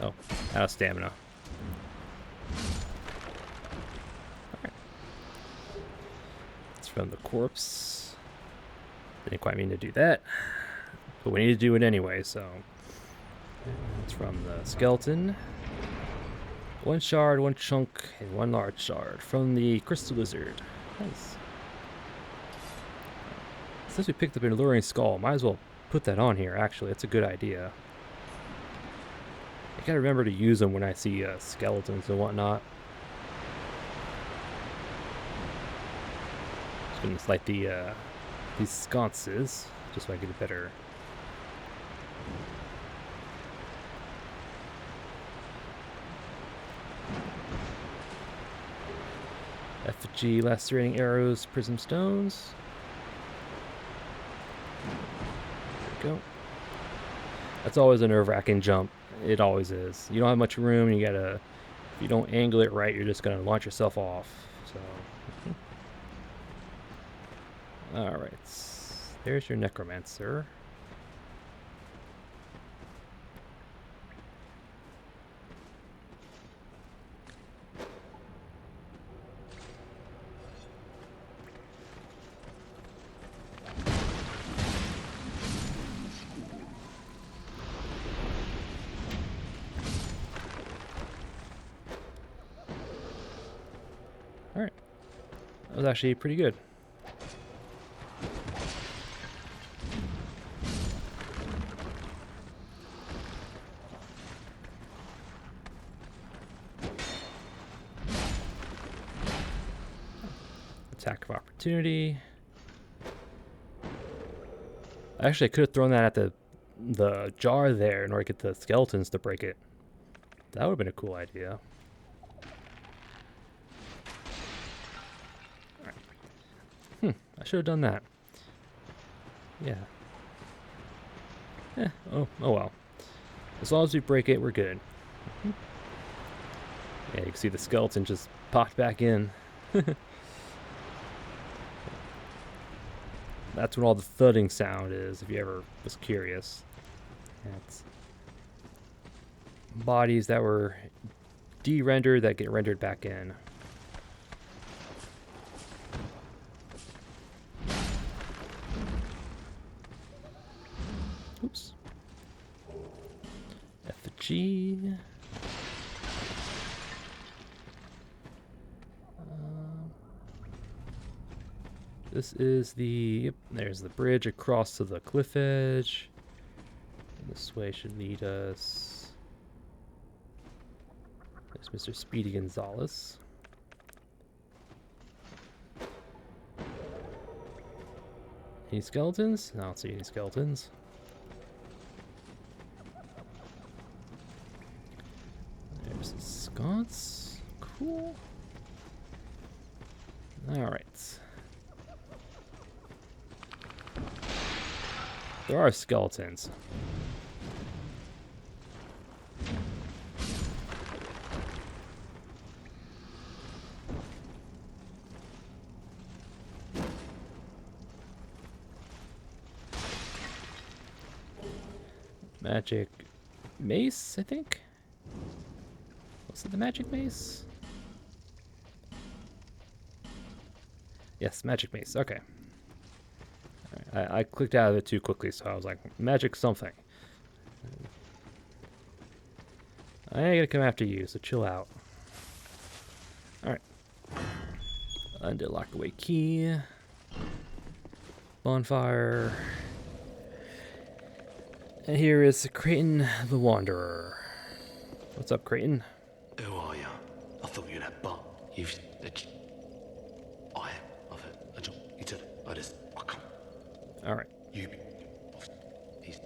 Oh, out of stamina. Alright. It's from the corpse. Didn't quite mean to do that, but we need to do it anyway, so. It's from the skeleton. 1 shard, 1 chunk, and 1 large shard from the crystal lizard. Nice. Since we picked up an alluring skull, might as well put that on here, actually. That's a good idea. I gotta remember to use them when I see skeletons and whatnot. Just gonna light these sconces, just so I get a better... Effigy, lacerating arrows, prism stones. There we go. That's always a nerve-wracking jump. It always is. You don't have much room, you gotta... If you don't angle it right, you're just gonna launch yourself off, so... Alright, there's your necromancer. Alright, that was actually pretty good. Attack of opportunity. Actually, I could have thrown that at the jar there in order to get the skeletons to break it. That would have been a cool idea. I should have done that. Yeah. Oh well. As long as we break it, we're good. Yeah, you can see the skeleton just popped back in. That's what all the thudding sound is, if you ever was curious. That's bodies that were de-rendered that get rendered back in. Oops. Effigy. This is the, yep, there's the bridge across to the cliff edge. This way should lead us. There's Mr. Speedy Gonzalez. Any skeletons? No, I don't see any skeletons. There's the sconce. Cool. Alright. There are skeletons. Magic mace, I think? Was it the magic mace? Yes, magic mace. Okay. Right. I clicked out of it too quickly, so I was like, magic something. I ain't gonna come after you, so chill out. Alright. Undead locked away key. Bonfire. And here is Creighton the Wanderer. What's up, Creighton? Who are you? I thought you had butt. You've. I am. You said it. I just. I can't. Alright. You. He's.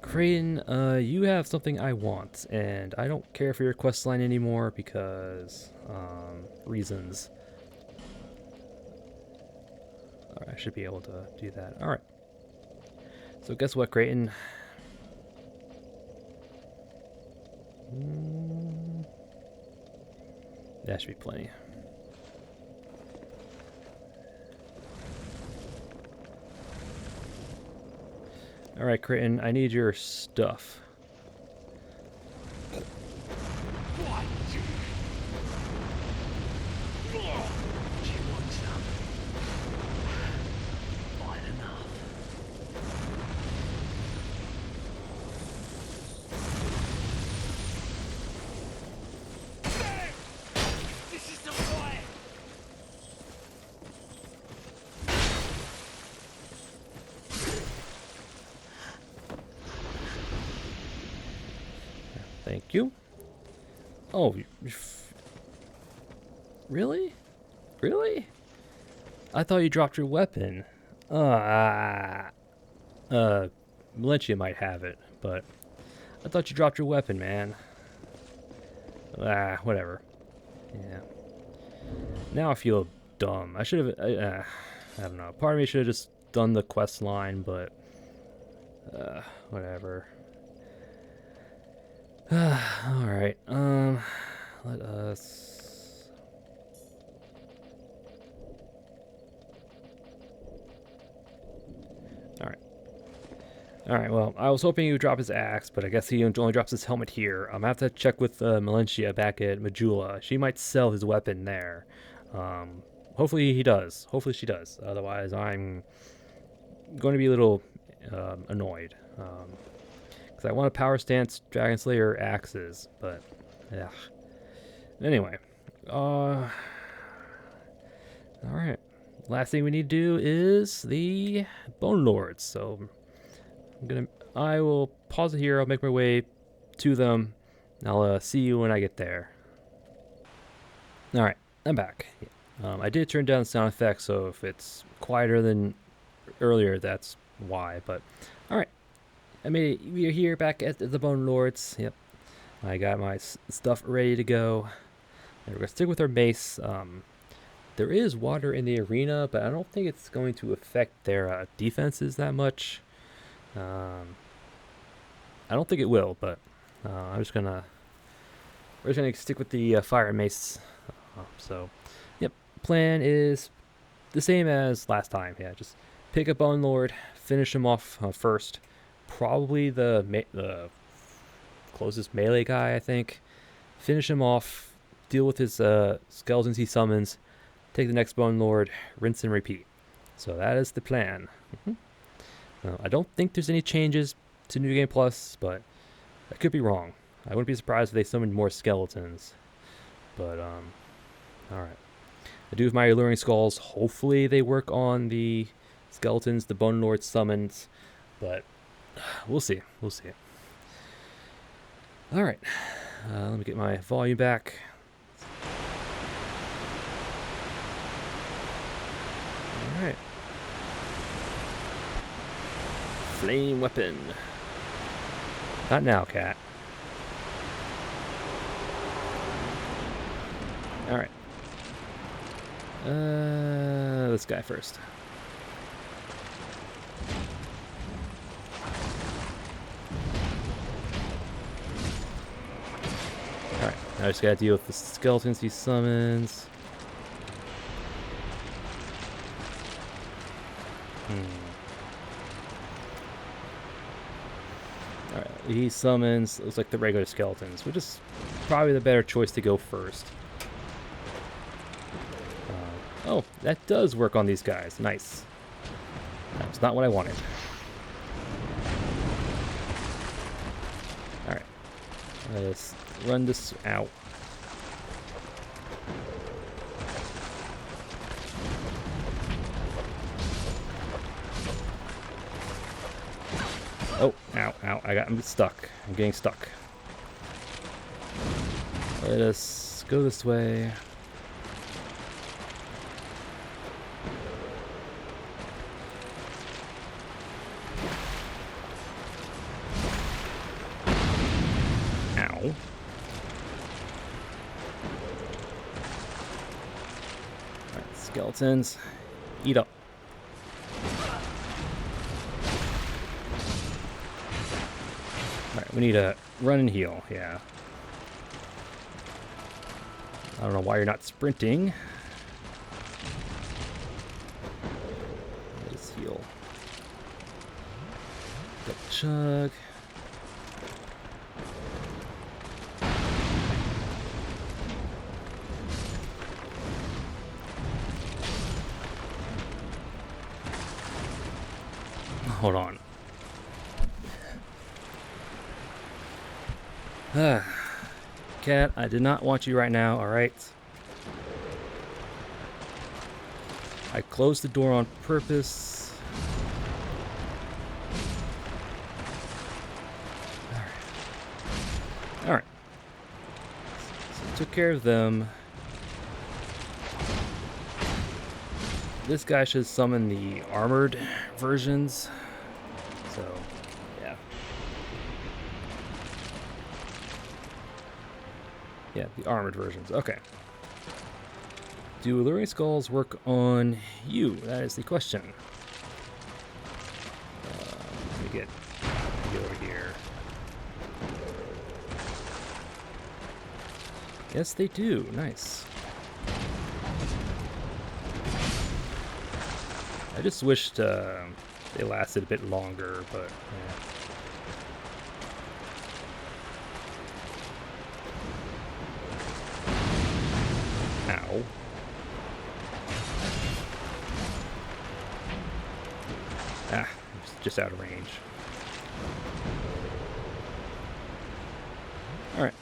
Creighton, you have something I want, and I don't care for your quest line anymore because, reasons. Alright, I should be able to do that. Alright. So guess what, Creighton? That should be plenty. Alright, Creighton, I need your stuff. Thank you. Oh, really? Really? I thought you dropped your weapon. Valencia might have it, but I thought you dropped your weapon, man. Whatever. Yeah. Now I feel dumb. I should have, I don't know. Part of me should have just done the quest line, but, whatever. Alright, let us... Alright, well, I was hoping he would drop his axe, but I guess he only drops his helmet here. I'm gonna have to check with Melentia back at Majula. She might sell his weapon there. Hopefully he does. Hopefully she does. Otherwise, I'm going to be a little annoyed. Because I want a power stance Dragon Slayer axes, but yeah. Anyway, all right. Last thing we need to do is the Bone Lords. So I will pause it here. I'll make my way to them. I'll see you when I get there. All right, I'm back. I did turn down the sound effects, so if it's quieter than earlier, that's why. But all right, I made it. We are here back at the Bone Lords. Yep, I got my stuff ready to go. And we're gonna stick with our mace. There is water in the arena, but I don't think it's going to affect their defenses that much. I don't think it will, but we're just gonna stick with the fire mace. So, yep, plan is the same as last time. Yeah, just pick a Bone Lord, finish him off first. Probably the closest melee guy, I think. Finish him off, deal with his skeletons he summons, take the next Bone Lord, rinse and repeat. So that is the plan. I don't think there's any changes to New Game Plus, but I could be wrong. I wouldn't be surprised if they summoned more skeletons. But, alright. I do have my Alluring Skulls. Hopefully they work on the skeletons the Bone Lord summons. But, we'll see. We'll see. Alright. Let me get my volume back. Alright. Flame weapon. Not now, cat. Alright. This guy first. Alright, now I just gotta deal with the skeletons he summons. Alright, he summons, looks like the regular skeletons, which is probably the better choice to go first. Oh, that does work on these guys. Nice. That's not what I wanted. Alright. Let's run this out. Oh, ow, ow. I'm stuck. I'm getting stuck. Let us go this way. Skeletons, eat up. Alright, we need a run and heal, yeah. I don't know why you're not sprinting. Let's heal. Double chug. Hold on. Cat, I did not want you right now, alright? I closed the door on purpose. Alright. So took care of them. This guy should summon the armored versions. So, yeah. Yeah, the armored versions. Okay. Do Alluring Skulls work on you? That is the question. Let me get over here. Yes, they do. Nice. I just wished they lasted a bit longer, but yeah. Ow. Ah, just out of range. Alright.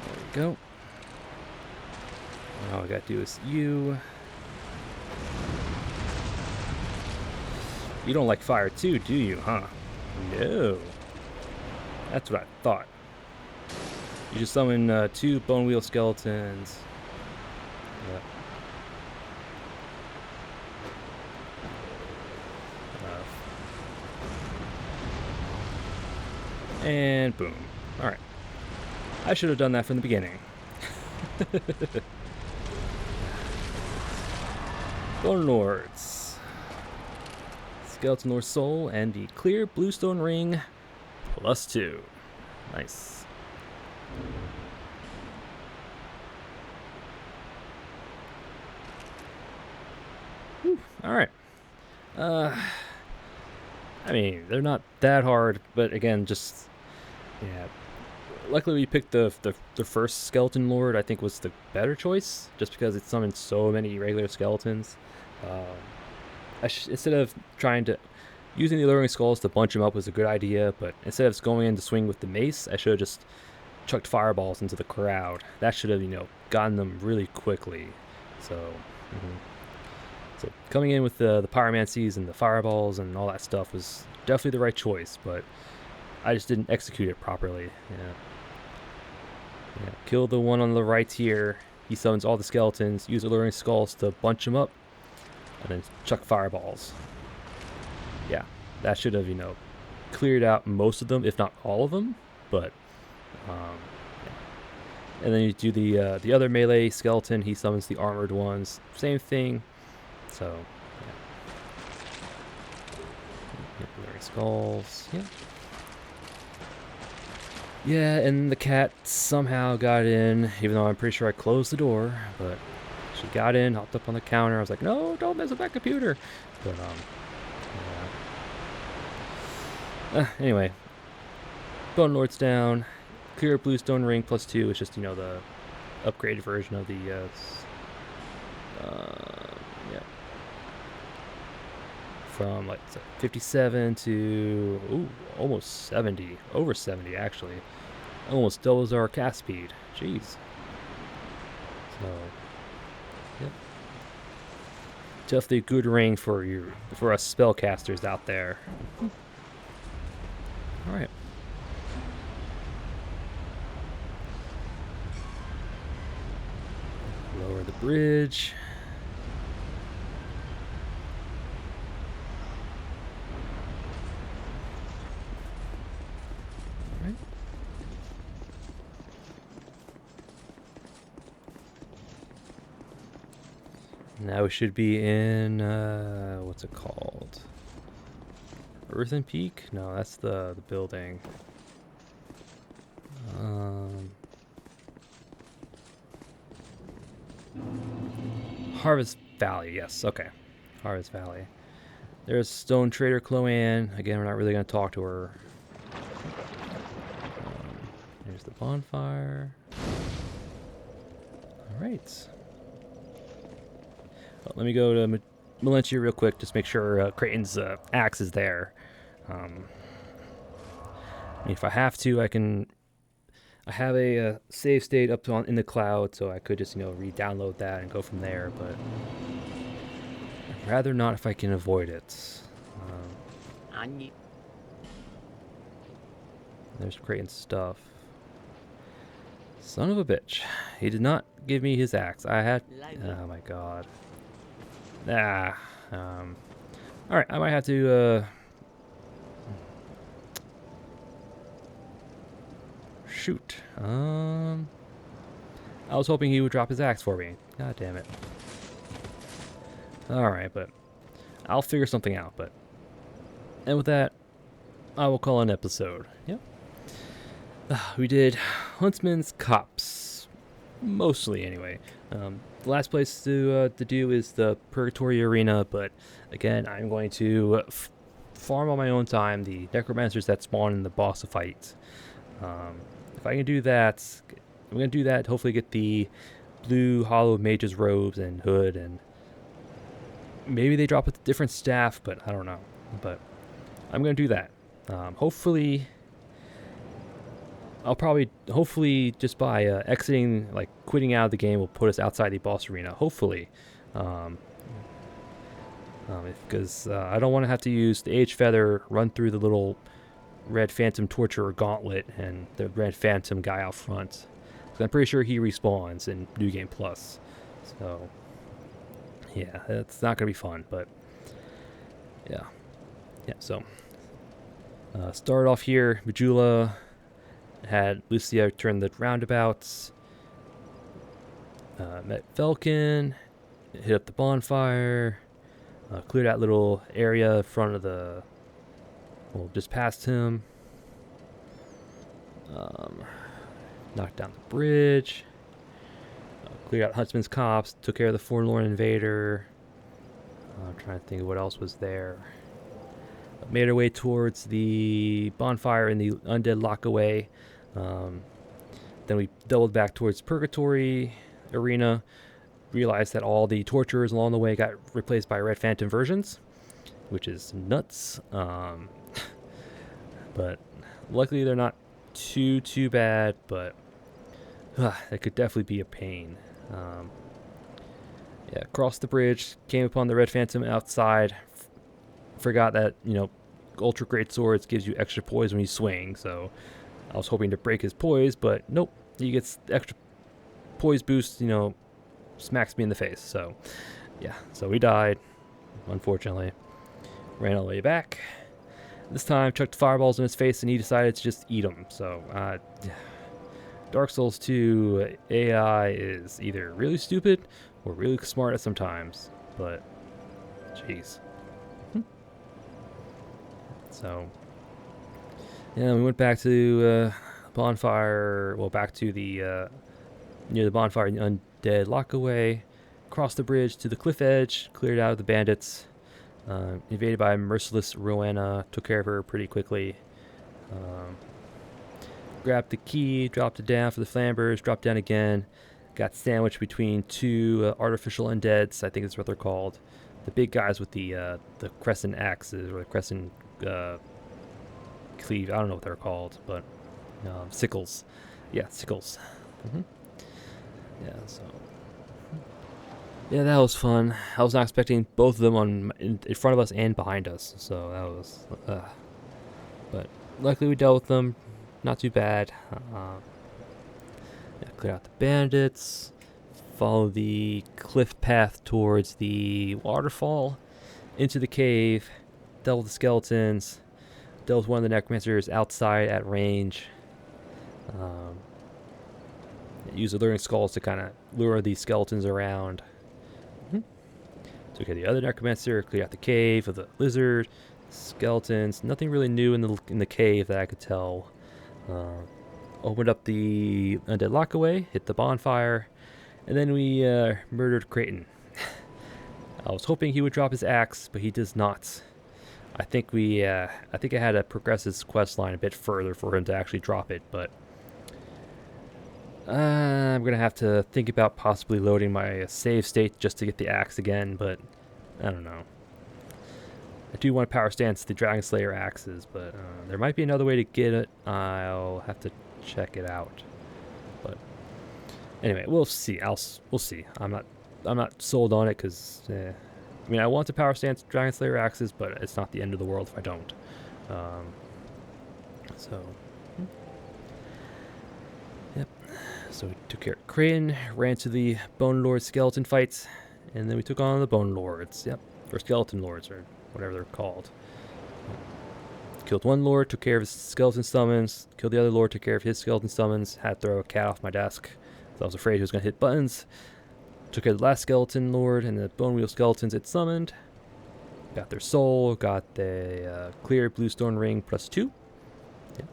There we go. All I gotta do is you. You don't like fire too, do you, huh? No. That's what I thought. You just summon 2 bone wheel skeletons. Yep. And boom. Alright. I should have done that from the beginning. Bone Lords. Skeleton Lord Soul and the clear bluestone ring +2. Nice. Alright. I mean, they're not that hard, but again, just, yeah. Luckily, we picked the first Skeleton Lord. I think was the better choice, just because it summoned so many regular skeletons. Instead of trying to using the Alluring Skulls to bunch them up was a good idea, but instead of going in to swing with the mace, I should have just chucked fireballs into the crowd. That should have, gotten them really quickly. So, so coming in with the pyromancies and the fireballs and all that stuff was definitely the right choice, but I just didn't execute it properly. Yeah. Kill the one on the right here. He summons all the skeletons, use Alluring Skulls to bunch them up, and then chuck fireballs. Yeah, that should have, cleared out most of them, if not all of them, but, yeah. And then you do the other melee skeleton, he summons the armored ones, same thing, so, yeah. Alluring Skulls, yeah. Yeah, and the cat somehow got in, even though I'm pretty sure I closed the door, but she got in, hopped up on the counter. I was like, no, don't mess with that computer. But, yeah. Anyway, Bone Lord's down. Clear Bluestone Ring +2 is just, the upgraded version of the, yeah. From, like, 57 to, almost 70. Over 70, actually. Almost doubles our cast speed. Jeez. So, yep. Definitely a good ring for us spellcasters out there. Alright. Lower the bridge. Now we should be in, what's it called? Earthen Peak? No, that's the building. Harvest Valley, yes, okay. Harvest Valley. There's Stone Trader Chloanne. Again, we're not really going to talk to her. There's the bonfire. Alright. Let me go to Melentia real quick, just make sure Creighton's axe is there. If I have to, I have a save state up in the cloud, so I could just, re-download that and go from there, but I'd rather not if I can avoid it. There's Creighton's stuff. Son of a bitch. He did not give me his axe. Oh my god. Alright, I might have to, shoot. I was hoping he would drop his axe for me. God damn it. Alright, but I'll figure something out, and with that, I will call an episode. Yep. We did Huntsman's Copse. Mostly, anyway. The last place to do is the Purgatory Arena, but again, I'm going to farm on my own time the necromancers that spawn in the boss fight. If I can do that, I'm going to do that, hopefully get the blue hollow mage's robes and hood, and maybe they drop a different staff, but I don't know. But I'm going to do that. Hopefully just by exiting, like quitting out of the game, will put us outside the boss arena. Hopefully, because I don't want to have to use the Age Feather, run through the little Red Phantom Torturer Gauntlet, and the Red Phantom guy out front. So I'm pretty sure he respawns in New Game Plus. So yeah, it's not gonna be fun, but yeah. So Started off here, Majula had Lucia turn the roundabouts, met Velkin, hit up the bonfire, cleared that little area in front of the, well, just past him, knocked down the bridge, cleared out Huntsman's Copse, took care of the Forlorn Invader. I'm trying to think of what else was there. Made our way towards the bonfire in the undead lockaway. Then we doubled back towards Purgatory Arena. Realized that all the torturers along the way got replaced by Red Phantom versions, which is nuts. But luckily they're not too bad, but that could definitely be a pain. Yeah, crossed the bridge, came upon the Red Phantom outside. Forgot that, Ultra Great Swords gives you extra poise when you swing, so I was hoping to break his poise, but nope. He gets extra poise boost, smacks me in the face. So, yeah, so we died, unfortunately. Ran all the way back. This time, chucked fireballs in his face, and he decided to just eat them. So, Dark Souls 2 AI is either really stupid or really smart at sometimes, but jeez. So, yeah, we went back to bonfire, back to the, near the bonfire in the undead lockaway, crossed the bridge to the cliff edge, cleared out of the bandits, invaded by merciless Rowena, took care of her pretty quickly, grabbed the key, dropped it down for the flambers, dropped down again, got sandwiched between two artificial undeads, I think that's what they're called, the big guys with the crescent axes, or the crescent cleave, I don't know what they're called, but sickles. Yeah, sickles. Yeah, so yeah, that was fun. I was not expecting both of them in front of us and behind us, so that was but luckily we dealt with them not too bad. Yeah, clear out the bandits, follow the cliff path towards the waterfall, into the cave, dealt with the skeletons, dealt with one of the necromancers outside at range. Use the luring skulls to kind of lure these skeletons around. Took care of the other necromancer, cleared out the cave of the lizard, skeletons. Nothing really new in the cave that I could tell. Opened up the undead lockaway, hit the bonfire, and then we murdered Creighton. I was hoping he would drop his axe, but he does not. I think I had to progress his quest line a bit further for him to actually drop it, but I'm gonna have to think about possibly loading my save state just to get the axe again, but I don't know. I do want to power stance the Dragon Slayer axes, but there might be another way to get it. I'll have to check it out. But anyway, we'll see. We'll see. I'm not sold on it because I want to power stance Dragon Slayer axes, but it's not the end of the world if I don't. Yep. So we took care of Creighton, ran to the Bone Lord skeleton fights, and then we took on the Bone Lords. Yep. Or Skeleton Lords, or whatever they're called. Killed one Lord, took care of his skeleton summons. Killed the other Lord, took care of his skeleton summons. Had to throw a cat off my desk. So I was afraid he was going to hit buttons. Took care of the last skeleton Lord and the Bone Wheel skeletons it summoned. Got their soul. Got the clear Bluestone Ring +2. Yep.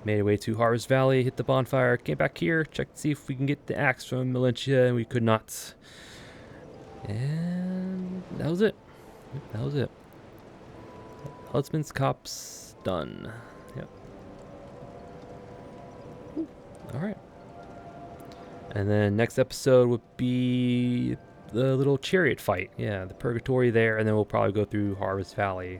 Made our way to Harvest Valley, hit the bonfire, came back here, checked to see if we can get the axe from Melentia, and we could not. And that was it. That was it. Huntsman's Copse done. Yep. Alright. And then next episode would be the little chariot fight. Yeah, the Purgatory there, and then we'll probably go through Harvest Valley.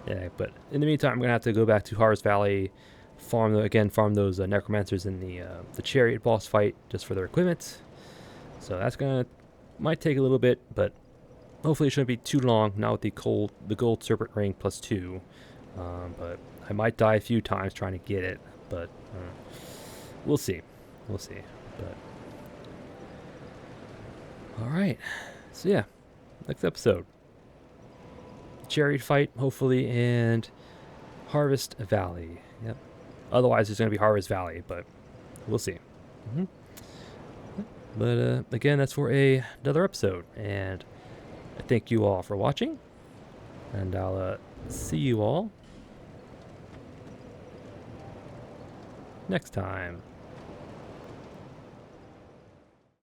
Yeah, but in the meantime, I'm going to have to go back to Harvest Valley, farm those necromancers in the chariot boss fight just for their equipment. So that's might take a little bit, but hopefully it shouldn't be too long, not with the gold serpent ring +2. But I might die a few times trying to get it, but we'll see. We'll see. But all right. So yeah, next episode. chariot fight, hopefully, and Harvest Valley. Yep. Otherwise, there's going to be Harvest Valley, but we'll see. hmm But again, that's for another episode, and I thank you all for watching, and I'll see you all next time.